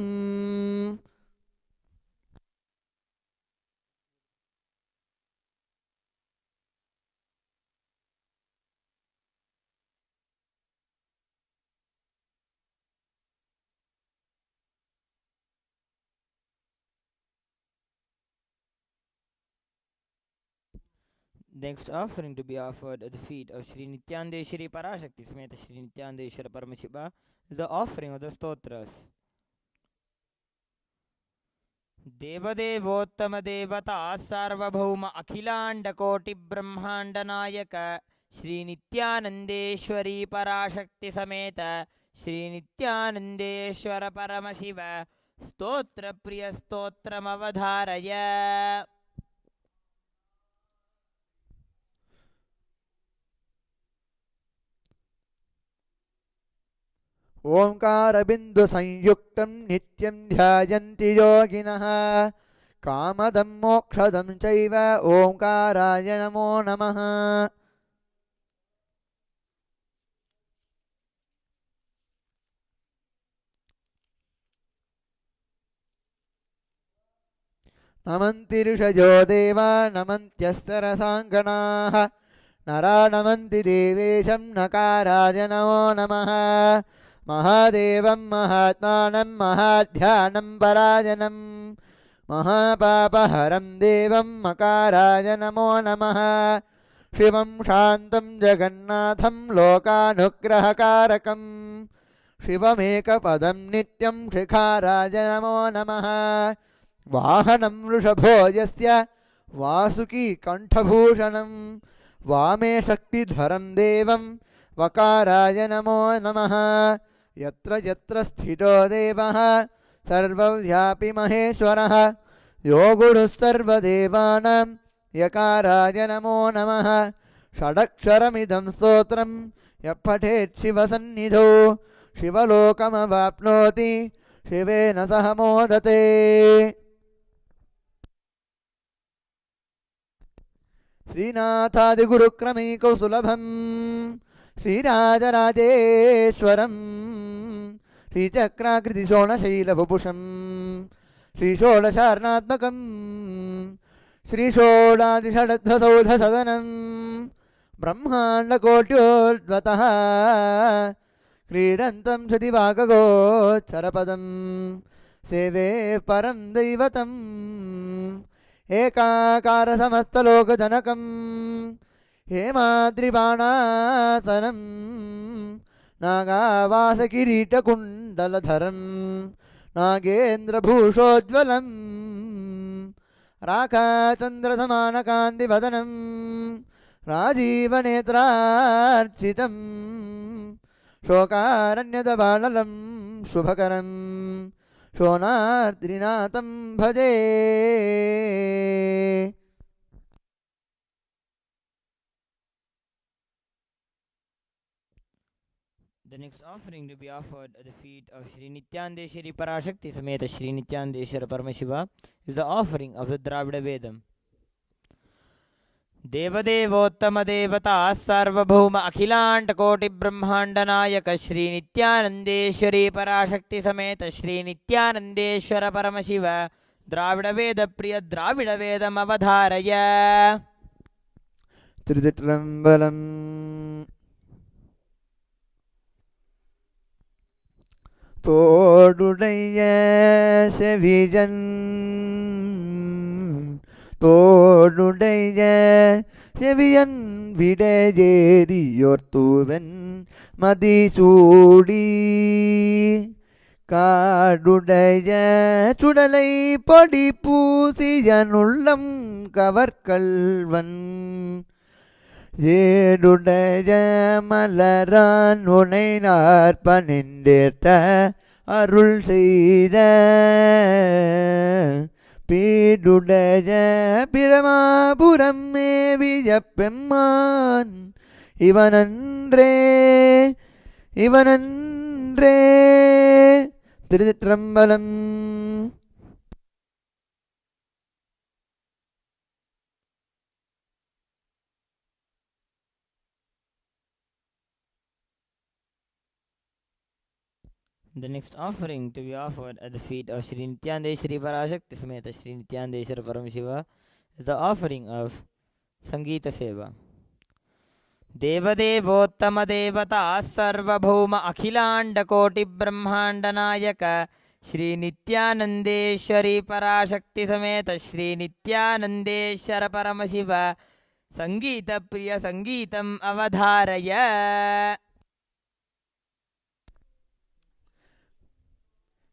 Next offering to be offered at the feet of Sri Nityandeshwari Parashakti Sameta Sri Nityandeshwara Paramashiva is the offering of the stotras. Devadevottama Devata Sarvabhauma Akhilanda Koti Brahmanda Nayaka Sri Nityanandeshwari Parashakti Sameta Sri Nityanandeshwara Paramashiva Stotra Priya Stotram Avadharaya. ओंकारबिन्दुसंयुक्तं नित्यं ध्यायन्ति योगिनः कामदं मोक्षदं चैव ओंकाराय नमो नमः. नमन्ति ऋषयो देवा नमन्त्यस्सरसाङ्गणाः नरा नमन्ति देवेशं नकाराय नमो नमः. महादेवं महात्मानं महाध्यानं परायणं महापापहरं देवं मकाराय नमो नमः. शिवं शान्तं जगन्नाथं लोकानुग्रहकारकं शिवमेकपदं नित्यं शिखाराय नमो नमः. वाहनं वृषभो यस्य वासुकी कण्ठभूषणं वामे शक्तिधरं देवं वकाराय नमो नमः. यत्र यत्र स्थितो देवः सर्वव्यापी महेश्वरः यो गुरुः सर्वदेवानां यकाराय नमो नमः. षडक्षरमिदं स्तोत्रं यः पठेत् शिवसन्निधौ शिवलोकमवाप्नोति शिवेन सह मोदते श्रीनाथादिगुरुक्रमैकौ सुलभम् श्रीराजराजेश्वरम् श्रीचक्राकृतिशोणशैलवपुषम् श्रीषोडशार्णात्मकम् श्रीषोडादिषडध्वसौधसदनम् ब्रह्माण्डकोट्योद्वतः क्रीडन्तं श्रुतिवागगोचरपदम् सेवे परं दैवतम् एकाकारसमस्तलोकजनकम् हेमाद्रिबाणासनम् नागावासकिरीटकुण्डलधरम् नागेन्द्रभूषोज्ज्वलम् राकाचन्द्रसमानकान्तिवदनम् राजीवनेत्रार्चितम् शोकारण्यदबाणलं शुभकरम् शोणार्द्रिनाथं भजे The next offering to be offered at the feet of Shri Nityandeshwari Parashakti Sameta Shri Nityandeshwara Paramashiva is the offering of the Dravida Vedam. देवदेवोत्तम देवता सार्वभौम अखिलांड कोटि ब्रह्मांड नायक श्री नित्यानंदेश्वरी पराशक्ति समेत श्री नित्यानंदेश्वर परमशिव द्राविड वेद प्रिय द्राविड वेदम अवधारय திருச்சிற்றம்பலம் தோடுடைய செவிஜன் தோடுடைய செவியன் விடஜேரியோர்த்துவன் மதிசூடி காடுடைய சுடலை பொடி பூசியனுள்ளம் கவர்கல்வன் ஏடுடைய மலரான் உனை நாற்பனின்றேற்ற அருள் செய்த பீடுடைய பிரமாபுரம் மேவிய பெம்மான் இவனன்றே இவனன்றே திருச்சிற்றம்பலம் The next offering to be offered at the feet of Shri Nityandeshwari Parashakti Sameta Shri Nityandeshwara Paramashiva is the offering of Sangeeta Seva. देवदेवोत्तम देवता सर्वभौम अखिलांड कोटि ब्रह्मांड नायक श्री नित्यानंदेश्वरी पराशक्ति समेत श्री नित्यानंदेश्वर परमशिव संगीत प्रिय संगीतम अवधारय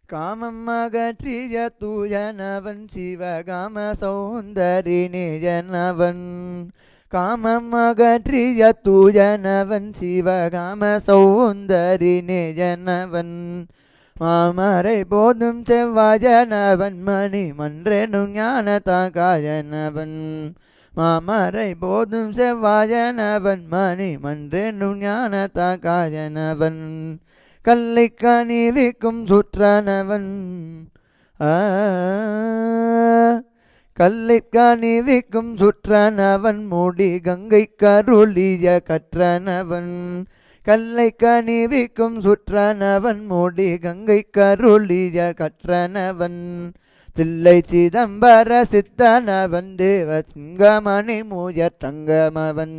காமம் அகற்றிய தூயனவன் சிவகாம சௌந்தரினி ஜனவன் காமம் அகற்றிய தூயனவன் சிவகாம சௌந்தரினி ஜனவன் மாமரை போதும் செவ்வாஜனவன் மணி மன்றெனும் ஞான தாகாயனவன் மாமரை போதும் செவ்வாஜனவன் மணி மன்றெனும் ஞான தாகாயனவன் கல்லை கனிவிக்கும் சுற்றனவன் கல்லை கனிவிக்கும் சுற்றனவன் மூடி கங்கை கருளிய கற்றனவன் கல்லை கனிவிக்கும் சுற்றனவன் மூடி கங்கை கருளிய கற்றனவன் தில்லை சிதம்பர சித்தனவன் தேவ சிங்கமணி மூய தங்கமவன்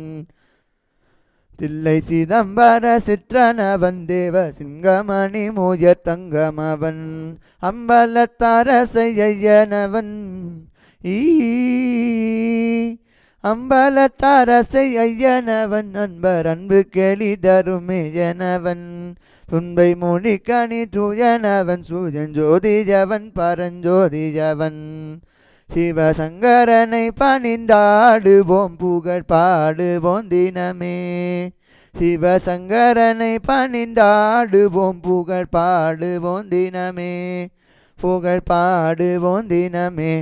தில்லை சிதம்பர சிற்றனவன் தேவ சிங்கமணி மூய தங்கமவன் அம்பலத்தாரசையனவன் அம்பலத்தாரசை ஐயனவன் அன்பர் அன்பு கேளி தருமேயனவன் துன்பை மொழி கணி தூயனவன் சூஜன் ஜோதிஜவன் பரஞ்சோதிஜவன் சிவசங்கரனை பணிந்தாடுவோம் புகழ் பாடுவோம் தினமே சிவசங்கரனை பணிந்தாடுவோம் புகழ் பாடுவோம் தினமே புகழ் பாடுவோம் தினமே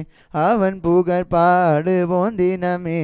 அவன் புகழ் பாடுவோம் தினமே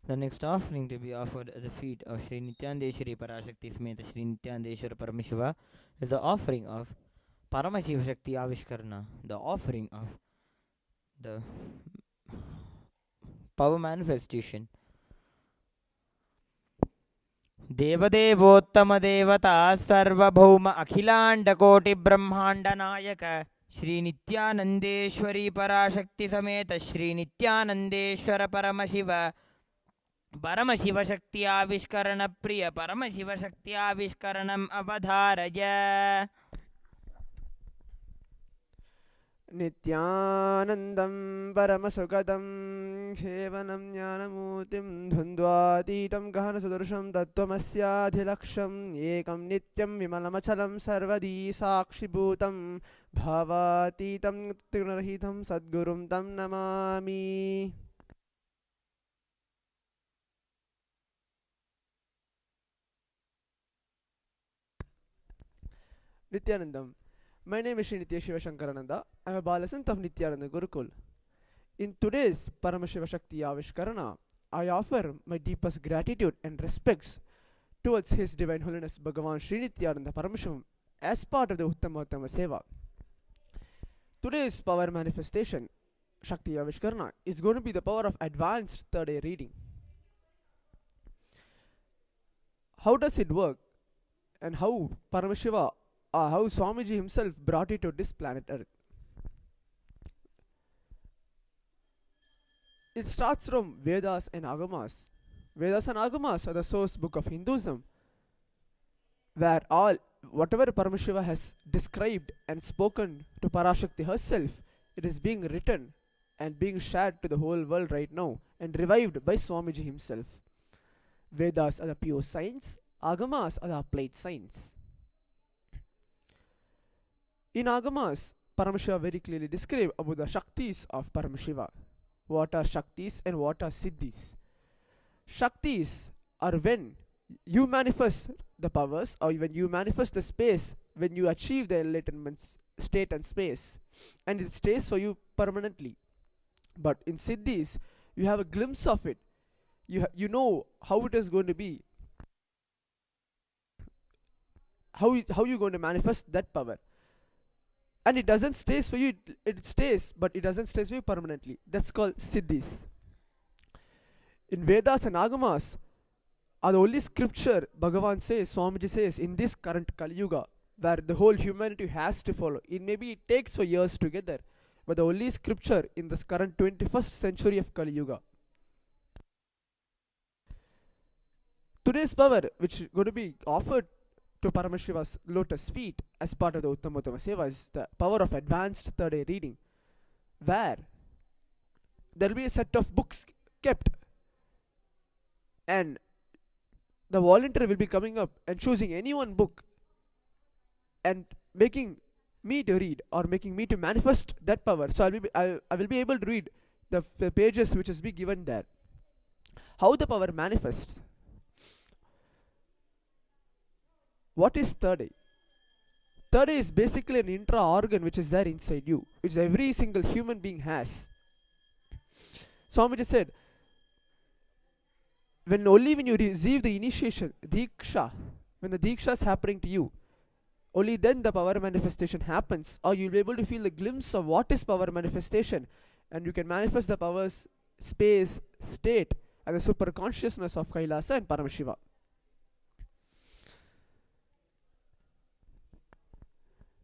The next offering to be offered at the feet of Sri Nityanandeshwari Parashakti Sameta Sri Nityanandeshwara Paramashiva is the offering of Paramashiva Shakti Avishkarana, the offering of the power manifestation. देवदेवोत्तम देवता सर्वभौम अखिलांड कोटि ब्रह्मांड नायक श्री नित्यानंदेश्वरी पराशक्ति समेत श्री नित्यानंदेश्वर परमशिव परमशिव शक्ति आविष्करण प्रिय परमशिव शक्ति आविष्करणम अवधारय नित्यानन्दं परमसुखदं केवलं ज्ञानमूर्तिं द्वन्द्वातीतं गहनसदृशं तत्त्वमस्याधिलक्ष्यम् एकं नित्यं विमलमचलं सर्वदी साक्षिभूतं भावातीतं त्रिगुणरहितं सद्गुरुं तं Namami. Nityanandam. My name is Sri Nitya Shiva Shankarananda. I am a Balasant of Nityananda Gurukul. In today's Paramashiva Shakti Avishkarana, I offer my deepest gratitude and respects towards His Divine Holiness Bhagavan Sri Nityananda Paramashivam as part of the Uttama Seva. Today's power manifestation, Shakti Avishkarana, is going to be the power of advanced third eye reading. How does it work? And how Paramashiva how Swamiji himself brought it to this planet Earth. It starts from Vedas and Agamas. Vedas and Agamas are the source book of Hinduism, where whatever Paramashiva has described and spoken to Parashakti herself, it is being written and being shared to the whole world right now and revived by Swamiji himself. Vedas are the pure science, Agamas are the applied science. In Agamas, Paramashiva very clearly describe about the Shaktis of Paramashiva. What are Shaktis and what are Siddhis? Shaktis are when you manifest the powers, or when you manifest the space, when you achieve the enlightenment state and space, and it stays for you permanently. But in Siddhis, you have a glimpse of it. You know how it is going to be. How you're going to manifest that power. And it doesn't stay for you, it stays, but it doesn't stay for you permanently. That's called Siddhis. In Vedas and Agamas are the only scripture Bhagavan says, Swamiji says, in this current Kali Yuga, where the whole humanity has to follow. Maybe it takes for years together, but the only scripture in this current 21st century of Kali Yuga. Today's power, which is going to be offered to Paramashiva's lotus feet as part of the Uttama Seva, is the power of advanced third eye reading, where there will be a set of books kept, and the volunteer will be coming up and choosing any one book and making me to read, or making me to manifest that power. So I will be able to read the pages which is be given there. How the power manifests. What is third eye? Third eye is basically an intra-organ which is there inside you, which every single human being has. Swamiji said, only when you receive the initiation, Diksha, when the Diksha is happening to you, only then the power manifestation happens, or you'll be able to feel the glimpse of what is power manifestation, and you can manifest the powers, space, state, and the super consciousness of Kailasa and Paramashiva.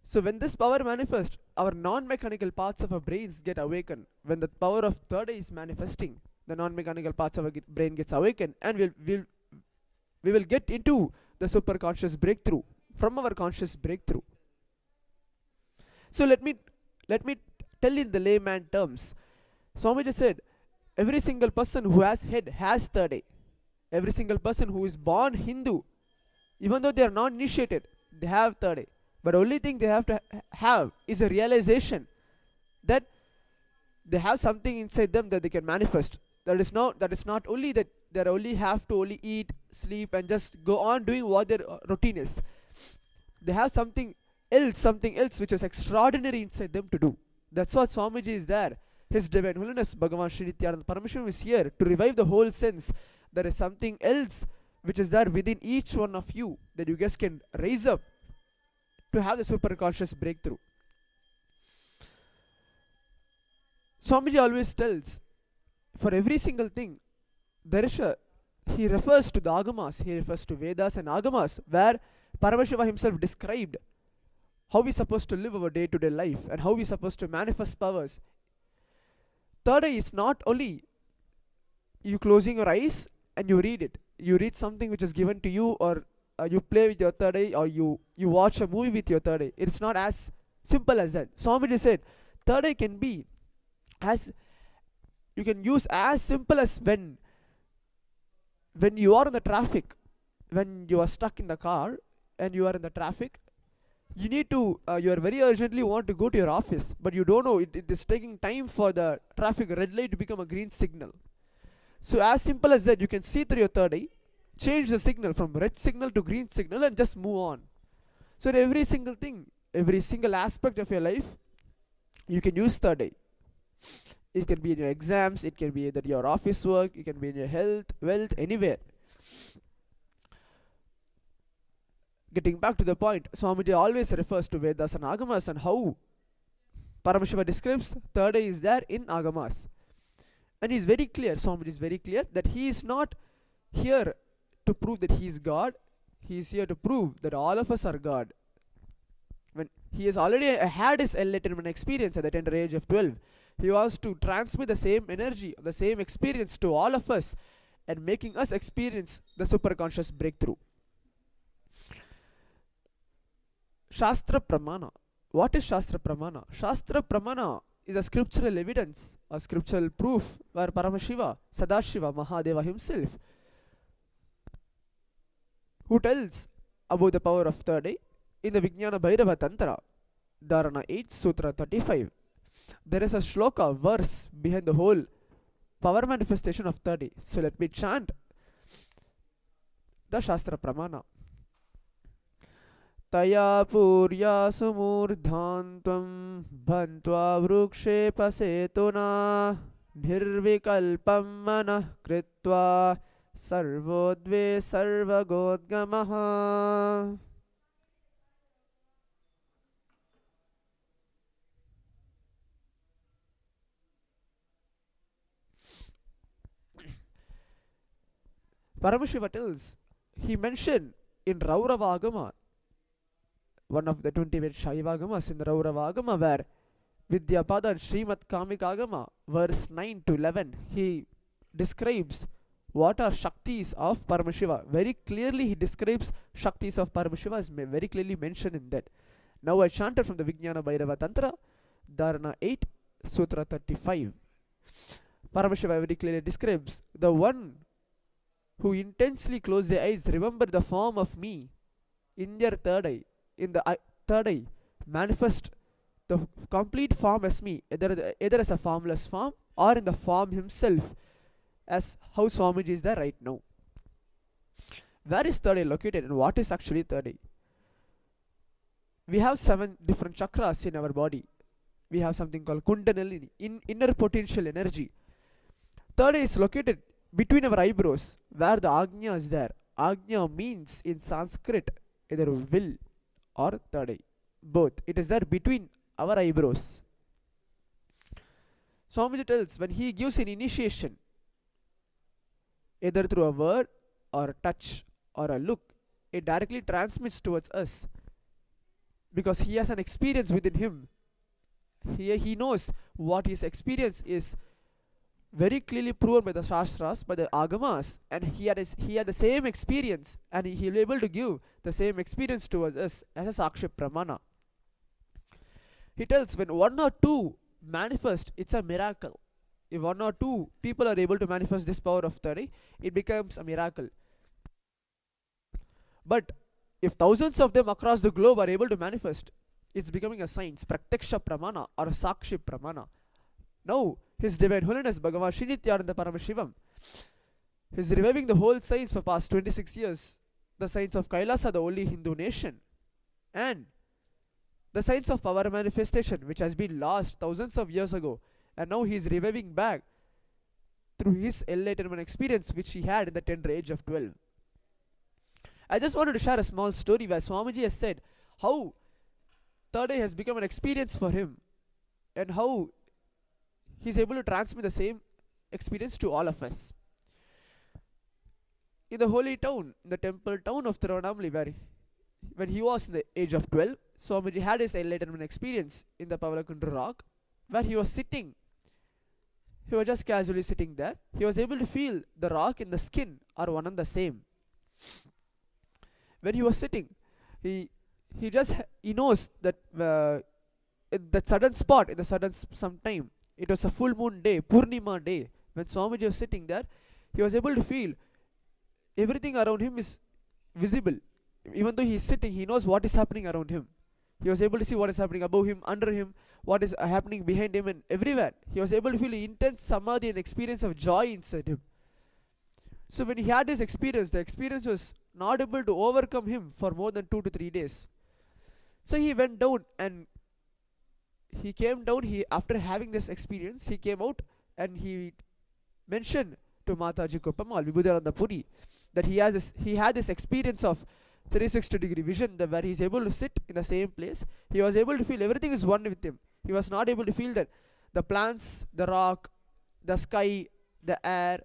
So when this power manifests, our non-mechanical parts of our brains get awakened. When the power of third eye is manifesting, the non-mechanical parts of our brain gets awakened, and we will get into the super conscious breakthrough from our conscious breakthrough. So let me tell in the layman terms. Swamiji said, every single person who has head has third eye. Every single person who is born Hindu, even though they are not initiated, they have third eye. But only thing they have to have is a realization that they have something inside them that they can manifest. That is not only that they only have to only eat, sleep, and just go on doing what their routine is. They have something else which is extraordinary inside them to do. That's what Swamiji is there. His Divine Holiness Bhagavan Sri Nityananda Paramashivam is here to revive the whole sense. There is something else which is there within each one of you that you guys can raise up to have the superconscious breakthrough. Swamiji always tells, for every single thing, he refers to the Agamas, he refers to Vedas and Agamas, where Paramashiva himself described how we're supposed to live our day-to-day life and how we're supposed to manifest powers. Third eye is not only you closing your eyes and you read it. You read something which is given to you, or you play with your third eye, or you watch a movie with your third eye. It's not as simple as that. Swamiji said, third eye can be as, you can use as simple as when you are in the traffic, when you are stuck in the car and you are in the traffic, you need to, you are very urgently want to go to your office, but you don't know, it is taking time for the traffic red light to become a green signal. So as simple as that, you can see through your third eye, change the signal from red signal to green signal and just move on. So in every single thing, every single aspect of your life, you can use third eye. It can be in your exams, it can be either your office work, it can be in your health, wealth, anywhere. Getting back to the point, Swamiji always refers to Vedas and Agamas and how Paramashiva describes third eye is there in Agamas. And he is very clear, Swamiji is very clear that he is not here to prove that he is God. He is here to prove that all of us are God. When he has already had his enlightenment experience at the tender age of 12, he wants to transmit the same energy, the same experience to all of us and making us experience the superconscious breakthrough. Shastra Pramana. What is Shastra Pramana? Shastra Pramana is a scriptural evidence, a scriptural proof where Paramashiva, Sadashiva, Mahadeva himself, who tells about the power of third eye in the Vijnana Bhairava Tantra, Dharana 8, Sutra 35. There is a shloka, verse behind the whole power manifestation of third eye. So let me chant the Shastra Pramana. Taya purya sumurdhantvam bhantva vrukshe pasetuna nirvikalpam manah kritva sarvodve sarvagodgamaha. Paramashiva tells, he mentioned in Raurava Agama, one of the 28 Shaiva Agamas in the Raurava Agama, where Vidyapada and Srimad Kamika Agama, verse 9 to 11, he describes what are Shaktis of Paramashiva. Very clearly he describes Shaktis of Paramashiva is very clearly mentioned in that. Now I chanted from the Vijnana Bhairava Tantra, Dharana 8, Sutra 35. Paramashiva very clearly describes the one who intensely close their eyes, remember the form of me in their third eye, in the third eye, manifest the complete form as me, either as a formless form or in the form himself, as how Swamiji is there right now. Where is third eye located and what is actually third eye? We have 7 different chakras in our body. We have something called Kundalini, inner potential energy. Third eye is located between our eyebrows, where the Agnya is there. Agnya means in Sanskrit either will or third eye, both. It is there between our eyebrows. Swamiji tells, when he gives an initiation, either through a word or a touch or a look, it directly transmits towards us, because he has an experience within him. He knows what his experience is, very clearly proven by the Shastras, by the Agamas, and he had the same experience, and he will be able to give the same experience towards us as a Sakshi Pramana. He tells, when 1 or 2 manifest, it's a miracle. If 1 or 2 people are able to manifest this power of third eye, it becomes a miracle. But if thousands of them across the globe are able to manifest, it's becoming a science, Pratyaksha Pramana or Sakshi Pramana. Now, His Divine Holiness Bhagavan Sri Nityananda Paramashivam is reviving the whole science for past 26 years. The science of Kailasa, the only Hindu nation, and the science of power manifestation, which has been lost thousands of years ago, and now he is reviving back through his enlightenment experience which he had in the tender age of 12. I just wanted to share a small story where Swamiji has said how third eye has become an experience for him, and how he is able to transmit the same experience to all of us. In the holy town, in the temple town of Tiruvannamalai, where when he was in the age of 12, Swamiji had his enlightenment experience in the Pavalakundu rock, where he was sitting. He was just casually sitting there. He was able to feel the rock and the skin are one and the same. When he was sitting, he knows that in that sudden spot, in the sudden some time, it was a full moon day, Purnima day. When Swamiji was sitting there, he was able to feel everything around him is visible. Even though he is sitting, he knows what is happening around him. He was able to see what is happening above him, under him, what is happening behind him, and everywhere. He was able to feel intense samadhi and experience of joy inside him. So when he had this experience, the experience was not able to overcome him for more than 2 to 3 days. So he went down, and he came down. After having this experience, he came out and he mentioned to Mataji Koppamal, Vibhudananda Puri, that he had this experience of 360-degree vision, where he is able to sit in the same place. He was able to feel everything is one with him. He was not able to feel that the plants, the rock, the sky, the air,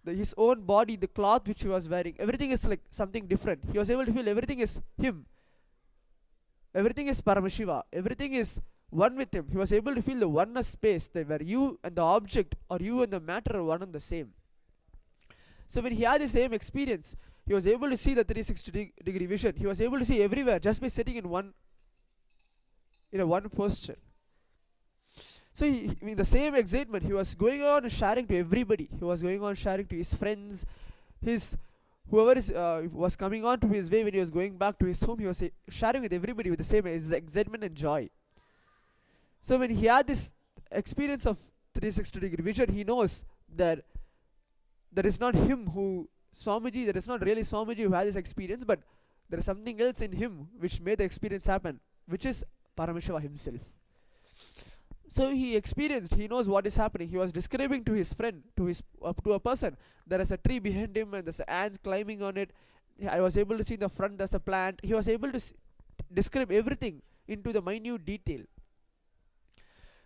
his own body, the cloth which he was wearing, everything is like something different. He was able to feel everything is him. Everything is Paramashiva. Everything is one with him. He was able to feel the oneness space, where you and the object, or you and the matter, are one and the same. So when he had the same experience, he was able to see the 360-degree vision. He was able to see everywhere just by sitting in one posture. So in the same excitement, he was going on sharing to everybody. He was going on sharing to his friends, whoever was coming on to his way when he was going back to his home. He was sharing with everybody with the same excitement and joy. So when he had this experience of 360-degree vision, he knows that there is not him who Swamiji, there is not really Swamiji who has this experience, but there is something else in him which made the experience happen, which is Parameshwara himself. So he knows what is happening. He was describing to his friend, to a person, there is a tree behind him and there's ants climbing on it. I was able to see in the front there's a plant. He was able to describe everything into the minute detail.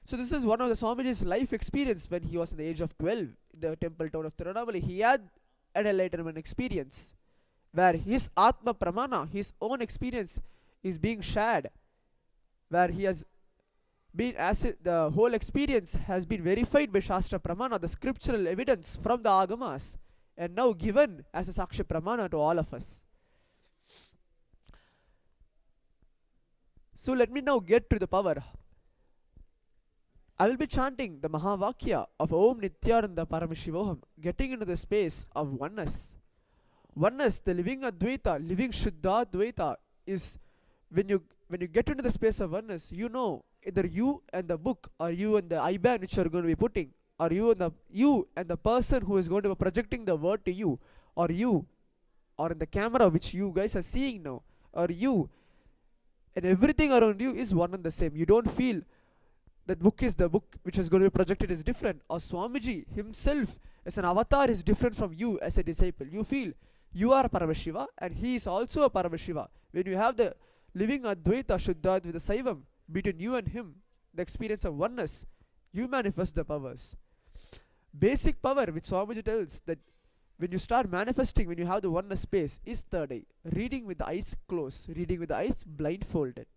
So this is one of the Swamiji's life experience when he was in the age of 12 in the temple town of Tiruvannamalai. He had an enlightenment experience where his Atma Pramana, his own experience, is being shared, where he has been, the whole experience has been verified by Shastra Pramana, the scriptural evidence from the Agamas, and now given as a Sakshi Pramana to all of us. So let me now get to the power. I will be chanting the Mahavakya of Om Nityananda Paramashivoham, getting into the space of oneness. Oneness, the living Advaita, living Shuddha Advaita, is when you get into the space of oneness, you know either you and the book, or you and the IBAN which you are going to be putting, or you and the person who is going to be projecting the word to you, or in the camera which you guys are seeing now, or you, and everything around you is one and the same. You don't feel that book is the book which is going to be projected is different, or Swamiji himself as an avatar is different from you as a disciple. You feel you are Paramashiva and he is also a Paramashiva. When you have the living Advaita Shuddha with the Saivam between you and him, the experience of oneness, you manifest the powers. Basic power which Swamiji tells that when you start manifesting, when you have the oneness space, is third eye. Reading with the eyes closed, reading with the eyes blindfolded.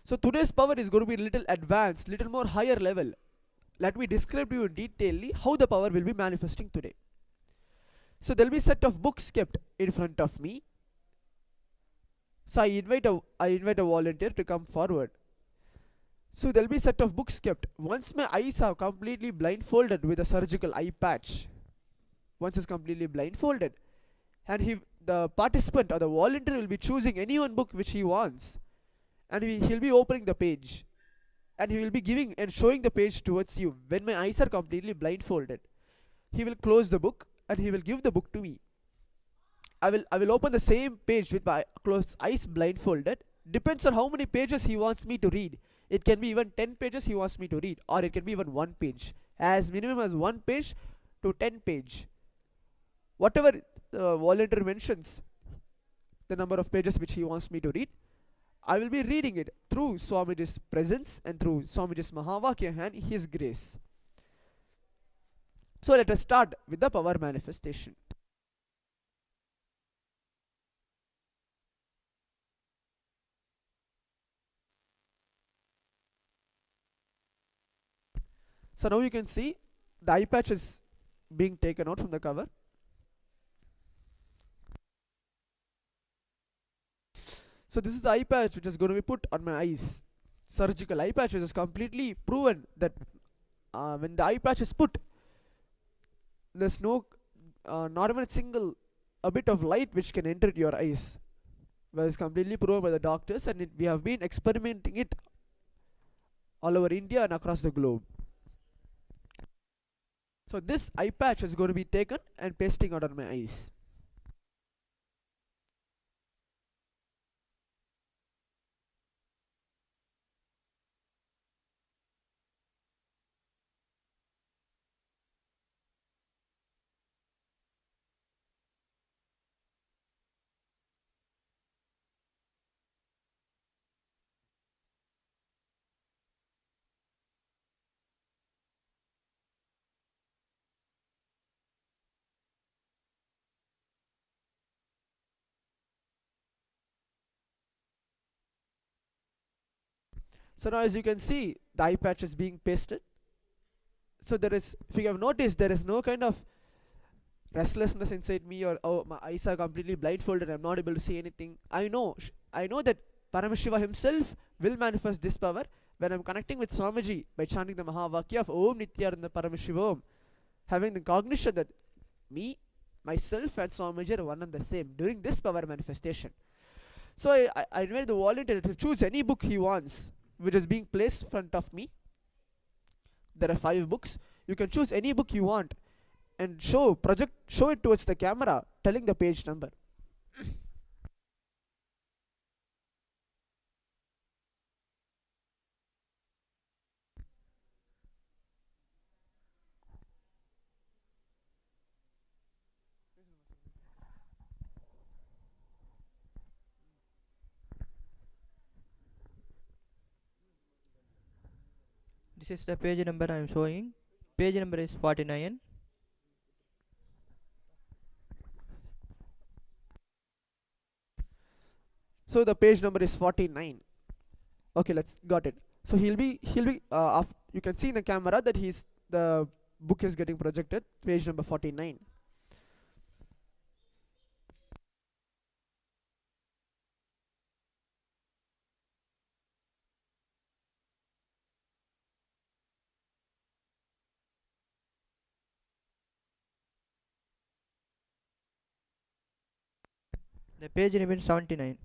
So today's power is going to be a little advanced, little more higher level. Let me describe to you in detail how the power will be manifesting today. So there will be a set of books kept in front of me. So I invite a volunteer to come forward. So there will be a set of books kept. Once my eyes are completely blindfolded with a surgical eye patch, once it's completely blindfolded, and the participant or the volunteer will be choosing any one book which he wants, and he'll be opening the page, and he will be giving and showing the page towards you. When my eyes are completely blindfolded, he will close the book and he will give the book to me. I will open the same page with my closed eyes blindfolded. Depends on how many pages he wants me to read. It can be even 10 pages he wants me to read, or it can be even 1 page. As minimum as 1 page to 10 page. Whatever the volunteer mentions, the number of pages which he wants me to read, I will be reading it through Swamiji's presence and through Swamiji's Mahavakya and his grace. So let us start with the power manifestation. So now you can see the eye patch is being taken out from the cover. So this is the eye patch which is going to be put on my eyes. Surgical eye patch is completely proven that when the eye patch is put, there's no, not even a bit of light which can enter your eyes. Well, it's completely proven by the doctors, and we have been experimenting it all over India and across the globe. So this eye patch is going to be taken and pasting out on my eyes. So now as you can see, the eye patch is being pasted. So there is, if you have noticed, there is no kind of restlessness inside me, or oh, my eyes are completely blindfolded, I'm not able to see anything. I know that Paramashiva himself will manifest this power when I'm connecting with Swamiji by chanting the Mahavakya of Om Nityananda Paramashiva Om, having the cognition that me, myself and Swamiji are one and the same during this power manifestation. So I invite the volunteer to choose any book he wants, which is being placed in front of me. There are 5 books. You can choose any book you want and show it towards the camera, telling the page number. This is the page number I am showing. Page number is 49. So the page number is 49. Okay, let's got it. So he'll be you can see in the camera that the book is getting projected. Page number 49. The page number is 79.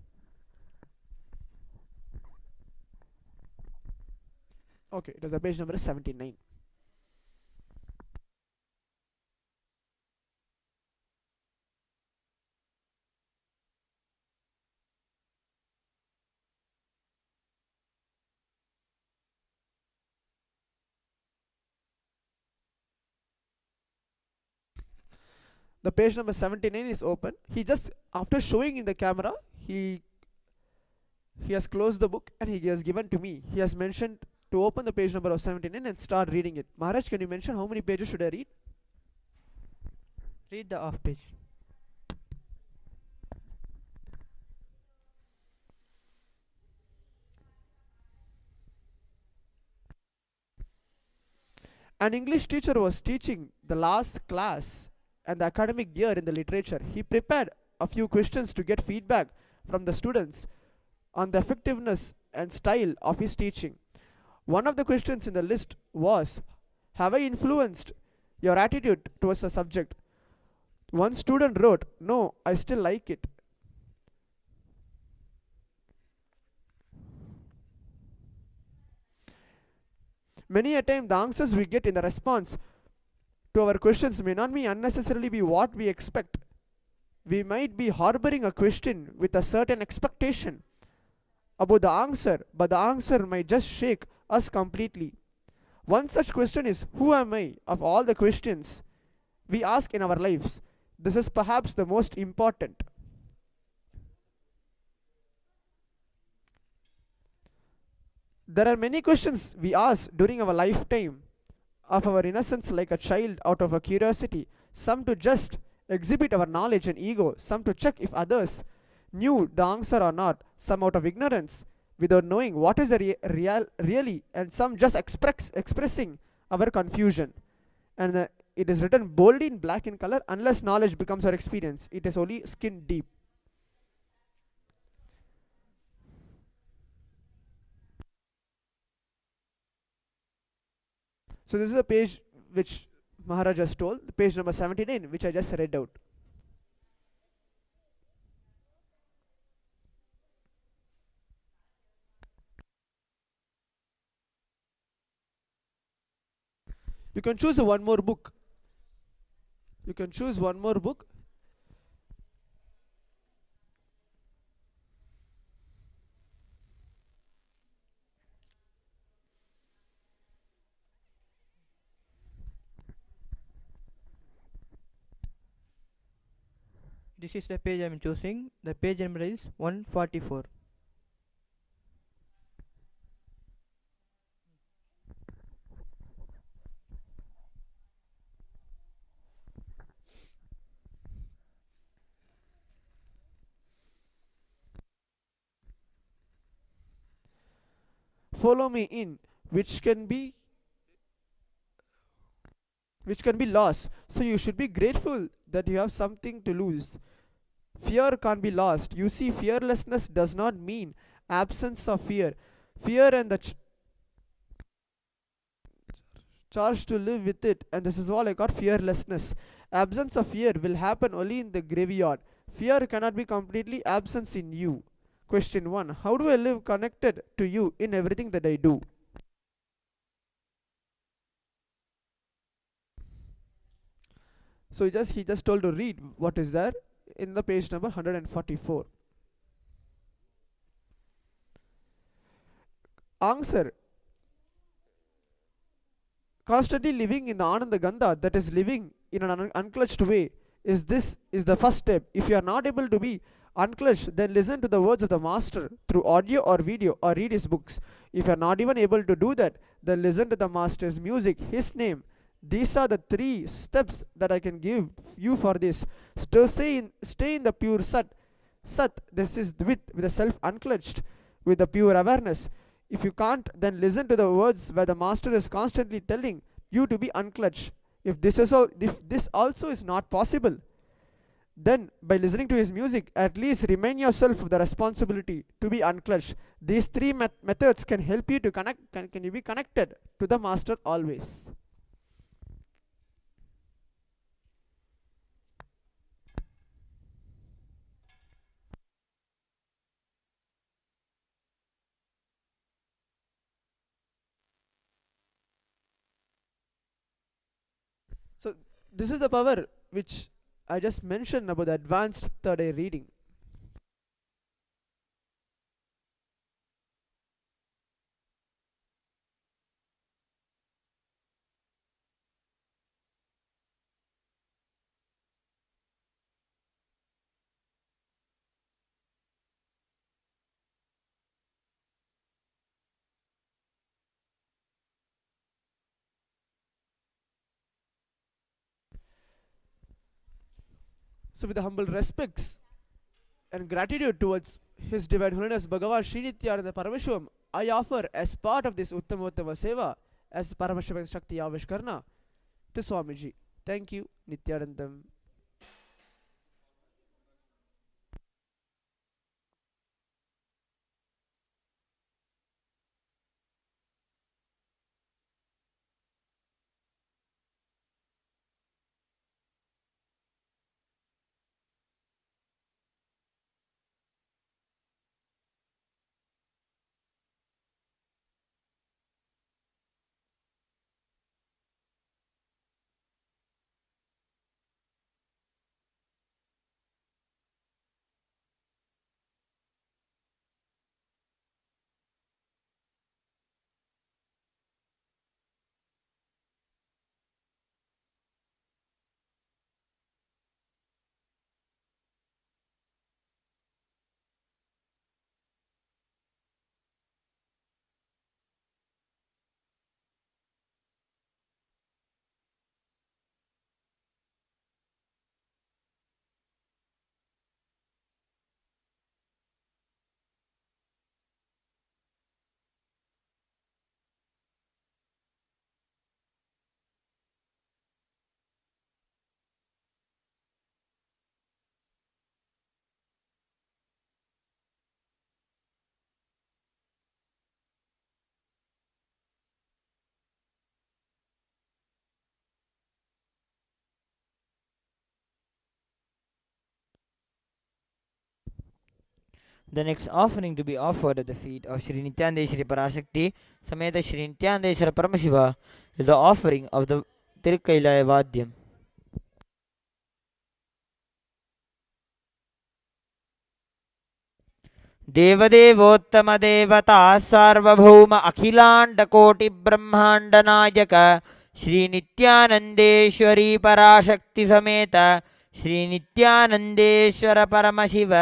Okay, it is the page number is 79. The page number 79 is open. He just, after showing in the camera, he has closed the book and he has given to me. He has mentioned to open the page number of 79 and start reading it. Maharaj, can you mention how many pages should I read? Read the off page. An English teacher was teaching the last class and the academic year in the literature. He prepared a few questions to get feedback from the students on the effectiveness and style of his teaching. One of the questions in the list was, have I influenced your attitude towards the subject? One student wrote, no, I still like it. Many a time the answers we get in the response to our questions may not be unnecessarily be what we expect. We might be harboring a question with a certain expectation, about the answer, but the answer might just shake us completely. One such question is, who am I? Of all the questions we ask in our lives, this is perhaps the most important. There are many questions we ask during our lifetime of our innocence like a child out of a curiosity, some to just exhibit our knowledge and ego, some to check if others knew the answer or not, some out of ignorance without knowing what is the really, and some just expressing our confusion. And it is written boldly in black in color, unless knowledge becomes our experience, it is only skin deep. So this is a page which Maharaj just told, page number 79, which I just read out. You can choose one more book. You can choose one more book. This is the page I am choosing. The page number is 144. Follow me in, which can be lost. So you should be grateful that you have something to lose. Fear can't be lost. You see, fearlessness does not mean absence of fear. Fear and the charge to live with it, and this is all I got, fearlessness. Absence of fear will happen only in the graveyard. Fear cannot be completely absent in you. Question 1. How do I live connected to you in everything that I do? So he just told to read what is there in the page number 144. Answer. Constantly living in the Ananda Gandha, that is living in an unclutched way, is the first step. If you are not able to be unclutched, then listen to the words of the master through audio or video or read his books. If you are not even able to do that, then listen to the master's music, his name. These are the three steps that I can give you for this. Stay in the pure sat. This is with the self unclutched, with the pure awareness. If you can't, then listen to the words where the master is constantly telling you to be unclutched. If this also is not possible, then by listening to his music, at least remind yourself of the responsibility to be unclutched. These three methods can help you to connect. Can you be connected to the master always? So this is the power which I just mentioned about the advanced third eye reading. So with the humble respects and gratitude towards His Divine Holiness Bhagavan Srinityananda Parameswaram, I offer as part of this Uttama Seva as Paramashiva Shakti Avishkarna to Swamiji. Thank you, Nityanandam. The next offering to be offered at the feet of Sri Nityanandeshwari Parashakti Sameta Sri Nityanandeshwara Paramashiva is the offering of the Tirkailaya Vadyam. देवदेवोत्तम देवता सार्वभौम अखिलांड कोटि ब्रह्मांड नायक श्री नित्यानंदेश्वरी पराशक्ति समेत श्री नित्यानंदेश्वर परमशिव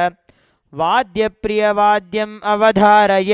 वाद्य प्रिय वाद्यम अवधारय.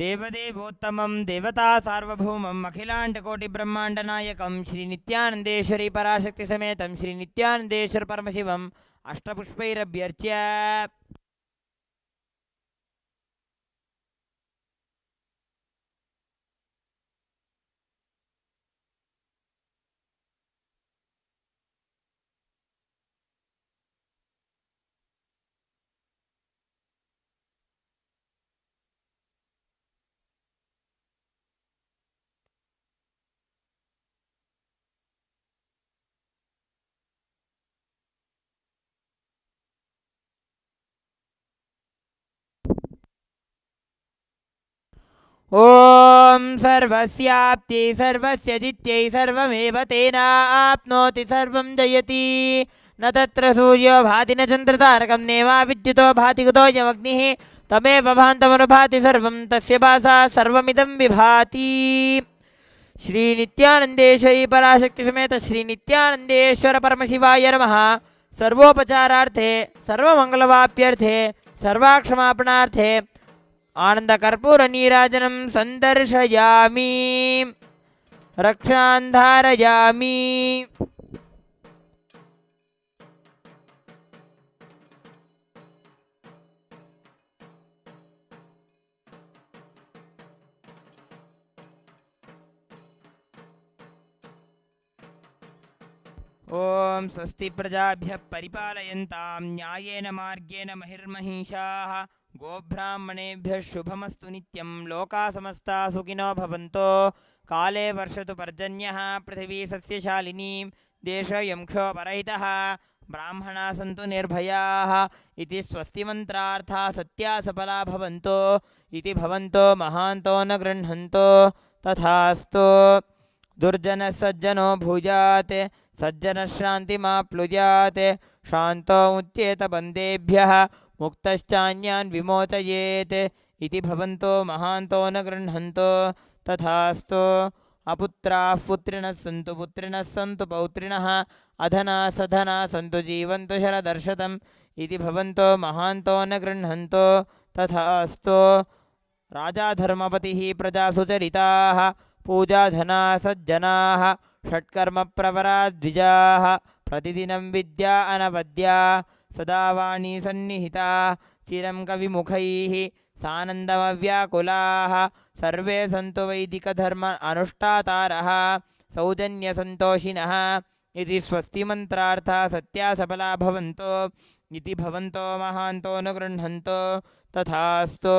देवदेवोत्तमं देवता सार्वभौमम् अखिलाण्डकोटिब्रह्माण्डनायकं श्रीनित्यानन्देश्वरी पराशक्तिसमेतं श्रीनित्यानन्देश्वर परमशिवम् अष्टपुष्पैरभ्यर्च्य ॐ सर्वस्याप्त्यै सर्वस्य जित्यै सर्वमेव तेनाप्नोति सर्वं जयति न तत्र सूर्यो भाति न चन्द्रतारकं नेवा विद्युतो भाति कुतोऽयमग्निः तमेव भान्तमनुभाति सर्वं तस्य भासा सर्वमिदं विभाति। श्री नित्यानन्देश्वरी पराशक्ति समेत श्री नित्यानन्देश्वर परमशिवाय नमः। सर्वोपचारार्थे सर्वमङ्गलवाप्यर्थे सर्वाक्षमापणार्थे आनन्दकर्पूरनीराजनं सन्दर्शयामि रक्षां धारयामि। ओम स्वस्ति प्रजाभ्यः परिपालयन्तां न्यायेन मार्गेण महिर्महिषाः गोब्राह्मणेभ्यः शुभमस्तु नित्यं लोकाः समस्ताः सुखिनो भवन्तु। काले वर्षतु पर्जन्यः पृथिवी सस्यशालिनी देशोऽयं क्षोभरहितः ब्राह्मणाः सन्तु निर्भयाः इति स्वस्तिमन्त्रार्थाः सत्या सफला भवन्तु इति भवन्तो महान्तो न गृह्णन्तु तथास्तु। दुर्जनः सज्जनो भूयात् सज्जनश्रान्तिमाप्लुयात् शान्तो मुच्येत बन्देभ्यः मुक्तश्चान्यान् विमोचयेत् इति भवन्तो महान्तो न गृह्णन्तु तथास्तु। अपुत्राः पुत्रिणः सन्तु पौत्रिणः अधनाः सधनाः सन्तु जीवन्तु शरदर्शतम् इति भवन्तो महान्तो न गृह्णन्तु तथास्तु। राजा धर्मपतिः प्रजासु चरिताः पूजाधना सज्जनाः षट्कर्मप्रवरा द्विजाः प्रतिदिनं विद्या अनवद्या सदा वाणी सन्निहिता चिरं कविमुखैः सानन्दमव्याकुलाः सर्वे सन्तु वैदिकधर्म अनुष्ठातारः सौजन्यसन्तोषिणः इति स्वस्तिमन्त्रार्थाः सत्या सफला भवन्तु इति भवन्तो महान्तो न गृह्णन्तु तथास्तु।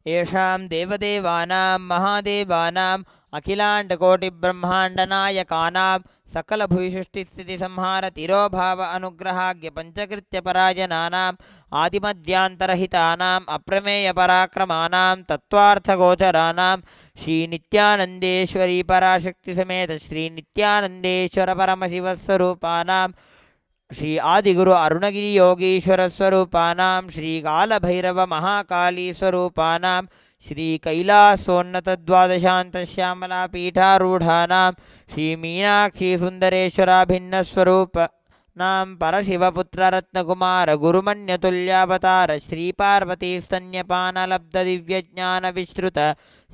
येषां देवदेवानां महादेवानाम् अखिलाण्डकोटिब्रह्माण्डनायकानां सकलभूयिसृष्टिस्थितिसंहार तिरोभाव अनुग्रहाज्ञपञ्चकृत्यपरायणानाम् आदिमध्यान्तरहितानाम् अप्रमेयपराक्रमाणां तत्त्वार्थगोचराणां श्रीनित्यानन्देश्वरी पराशक्तिसमेत श्रीनित्यानन्देश्वर परमशिवस्वरूपाणां श्री आदिगुरु अरुणगिरि योगीश्वर स्वरूपानां श्री कालभैरव महाकाली स्वरूपानां श्री कैलासोन्नत द्वादशान्तश्यामला पीठारूढानां श्री मीनाक्षी सुंदरेश्वराभिन्न स्वरूपानां परशिवपुत्र रत्नकुमार गुरुमन्यतुल्यावतार श्री पार्वती स्तन्यपानलब्ध दिव्यज्ञान विश्रुत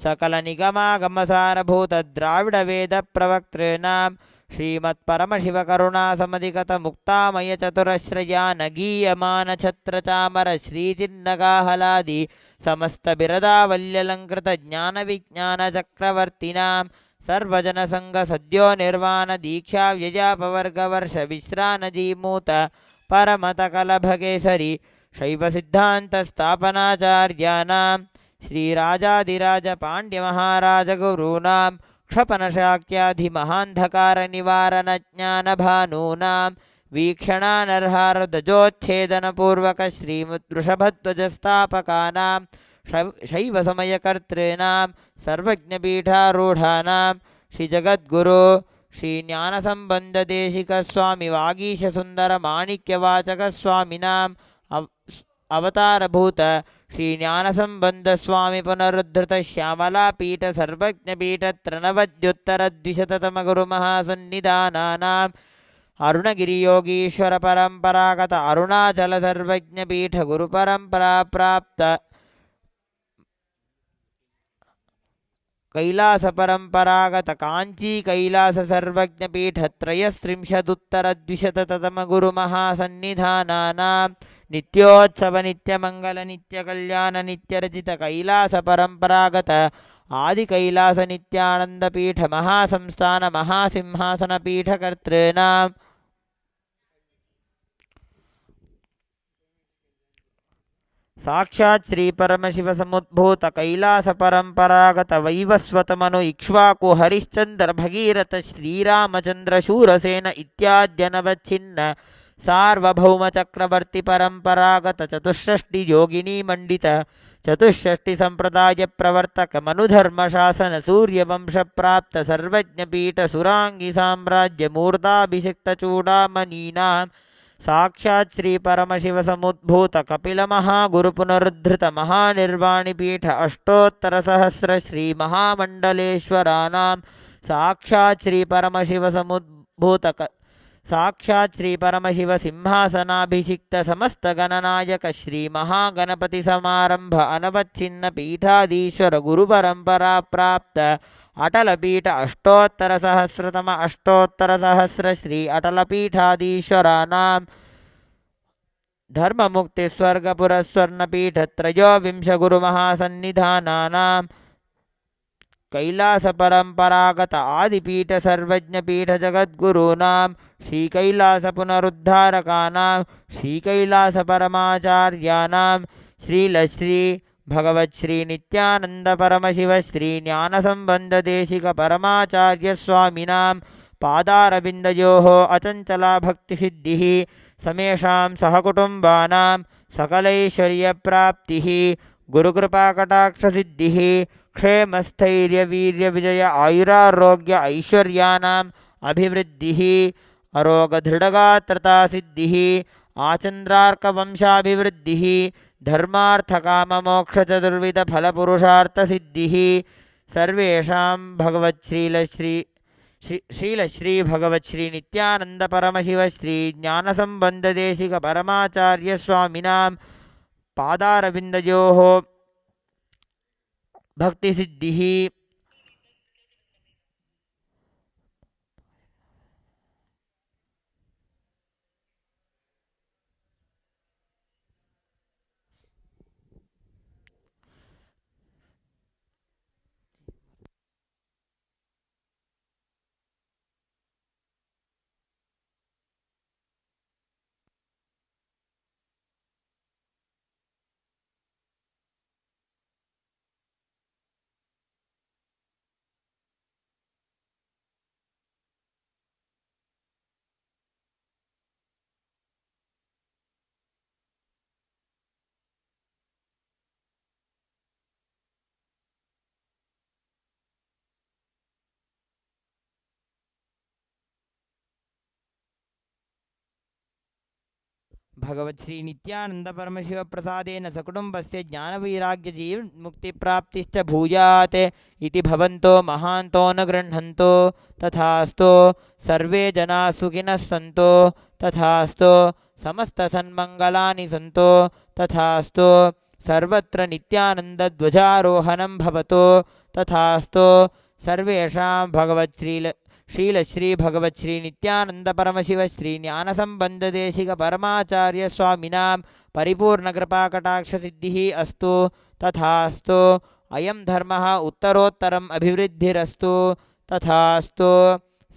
सकल निगमागमसारभूत द्राविड वेद प्रवक्तॄणां श्रीमत्परमशिवकरुणासमधिगत मुक्तामय चतुरश्रया नगीयमान छत्रचामर श्रीचिन्नगाहलादि समस्त बिरदावल्यलंकृत ज्ञान विज्ञान चक्रवर्तिनां सर्वजनसंग सद्यो निर्वाण दीक्षा व्यजापवर्गवर्ष विश्रानजीमूत परमतकलभकेसरी शैव सिद्धांत स्थापनाचार्याणां श्रीराजाधिराज पांड्य महाराज गुरूणां क्षपनशाक्याधिमहान्धकार निवारण ज्ञान भानूनां वीक्षणानर्हारदजोच्छेदनपूर्वक श्रीमद्वृषभध्वजस्थापकानां शैवसमयकर्तॄणां सर्वज्ञपीठारूढानां श्रीजगद्गुरो श्रीज्ञानसम्बन्धदेशिकस्वामि वागीशसुन्दरमाणिक्यवाचकस्वामिनाम् अवतारभूत श्रीज्ञानसम्बन्धस्वामि पुनरुद्धृत श्यामलापीठ सर्वज्ञपीठ त्रिनवद्युत्तरद्विशततम गुरुमहासन्निधानानां अरुणगिरियोगीश्वर परंपरागत अरुणाचल सर्वज्ञपीठ गुरु परंपरा प्राप्त कैलास परंपरागत कांची कैलास सर्वज्ञपीठ त्रयस्त्रिंशदुत्तरद्विशततम गुरु महासन्निधानानां नित्योत्सव नित्यमंगल नित्यकल्याण नित्यरचित कैलास परंपरागत आदि कैलास नित्यानंद पीठ महासंस्थान महासिंहासन पीठ कर्तॄणां साक्षात् श्री परमशिव समुद्भूत कैलास परंपरागत वैवस्वत मनु इक्ष्वाकु हरिश्चंद्र भगीरथ श्रीरामचंद्र शूरसेन इत्याद्यनवच्छिन्न सार्वभौम चक्रवर्ती परंपरागत चतुष्षष्टि योगिनी मंडित चतुष्षष्टि संप्रदाय प्रवर्तक मनुधर्म शासन सूर्यवंश प्राप्त सर्वज्ञपीठ सुरांगी साम्राज्य मूर्ताभिषिक्त चूड़ामणीनां साक्षात् श्री परमशिव समुद्भूत कपिल महागुरु पुनरुद्धृत महानिर्वाणी पीठ अष्टोत्तर सहस्र श्री महामंडलेश्वरानां साक्षात् श्री परमशिव समुद्भूत साक्षात् श्री परमशिव सिंहासनाभिषिक्त समस्त गणनायक श्री महागणपति समारंभ अनवच्छिन्न पीठाधीश्वर गुरु परंपरा प्राप्त अटल पीठ अष्टोत्तर सहस्र श्री अटल पीठाधीश्वरानां धर्म मुक्ति स्वर्ग पुरस्वर्ण पीठ त्रयोविंश गुरु महासन्निधानानां कैलास परंपरागत आदिपीठ सर्वज्ञ पीठ जगद्गुरूणां श्री कैलास पुनरुद्धारकानां श्री कैलास परमाचार्याणां श्रीलश्री भगवत् श्री नित्यानंद परमशिव श्री ज्ञान संबंध देशिक परमाचार्य स्वामिनां पादारविन्दयोः अचंचला भक्ति सिद्धिः समेषां सहकुटुम्बानां सकलैश्वर्य प्राप्तिः गुरुकृपा कटाक्ष सिद्धिः क्षेमस्थैर्य वीर्य विजय आयुरारोग्य ऐश्वर्यानाम् अभिवृद्धिः अरोगदृढगात्रता सिद्धिः आचन्द्रार्कवंशाभिवृद्धिः धर्मार्थकाममोक्ष चतुर्विध फलपुरुषार्थ सिद्धिः सर्वेषां श्रीलश्री भगवत् श्री नित्यानंद परमशिव श्री ज्ञानसंबंध देशिक परमाचार्य स्वामिनां पादारविन्दयोः भक्ति सिद्धिः भगवत् श्री नित्यानंद परमशिव प्रसादेन सकुटुम्बस्य ज्ञानवैराग्य जीवन्मुक्तिप्राप्तिश्च भूयात् इति भवन्तो महान्तो न गृह्णन्तो तथास्तु सर्वे जनाः सुखिनः सन्तो तथास्तु समस्तसन्मङ्गलानि सन्तो तथास्तु सर्वत्र नित्यानन्दध्वजारोहणं भवतु तथास्तु सर्वेषां भगवत् श्रीलश्री भगवत् श्री नित्यानंद परमशिव श्री ज्ञान संबंध देशिक परमाचार्य स्वामिनां परिपूर्ण कृपा कटाक्ष सिद्धिः अस्तु तथास्तु अयं धर्मः उत्तरोत्तरम् अभिवृद्धिरस्तु तथास्तु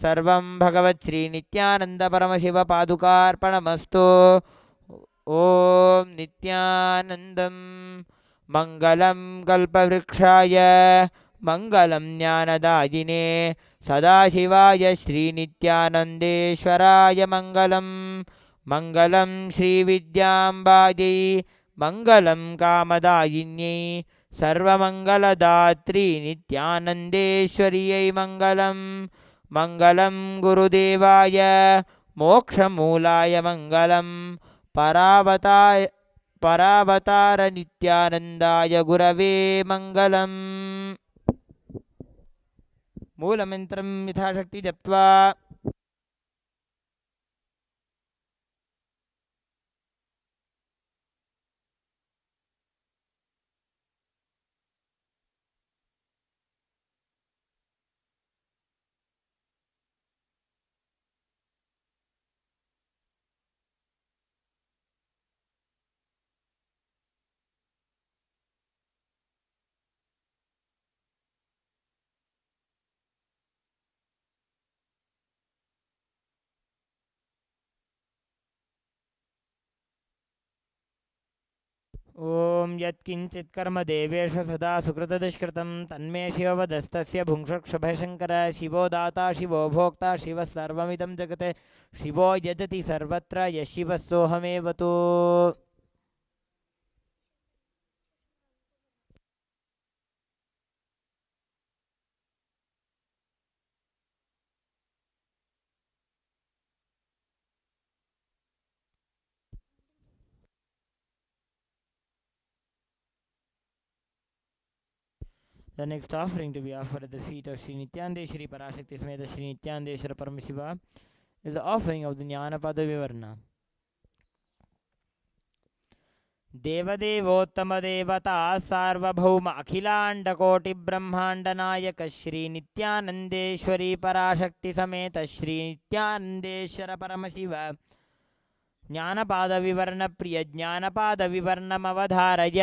सर्वं भगवत् श्री नित्यानंद परमशिव पादुकार्पणमस्तु ओम नित्यानंदं मंगलं कल्पवृक्षाय मंगलं ज्ञानदायिने सदाशिवाय श्रीनित्यानन्देश्वराय मङ्गलं मङ्गलं श्रीविद्याम्बायै मङ्गलं कामदायिन्यै सर्वमङ्गलदात्री नित्यानन्देश्वर्यै मङ्गलं मङ्गलं गुरुदेवाय मोक्षमूलाय मङ्गलं परावतार नित्यानन्दाय गुरवे मङ्गलम् मूलमन्त्रं यथाशक्ति जप्त्वा ॐ यत्किञ्चित् कर्म देवेषु सदा सुकृतदुष्कृतं तन्मे शिववदस्तस्य भुङ्क्षभयशङ्कर शिवो दाता शिवो भोक्ता शिवः सर्वमिदं जगते शिवो यजति सर्वत्र यः शिवः सोऽहमेव तु. The next offering to be offered at the feet of Sri Nityandeshwari Parashakti Sameta Sri Nityandeshwara Paramashiva is the offering of the Jnanapada Vivarna. देवदेवोत्तमदेवता सार्वभौम अखिलाण्डकोटिब्रह्माण्डनायक श्री नित्यानन्देश्वरी पराशक्ति समेत श्री नित्यानन्देश्वर परमशिव ज्ञानपादविवर्णप्रिय ज्ञानपादविवर्णमवधारय.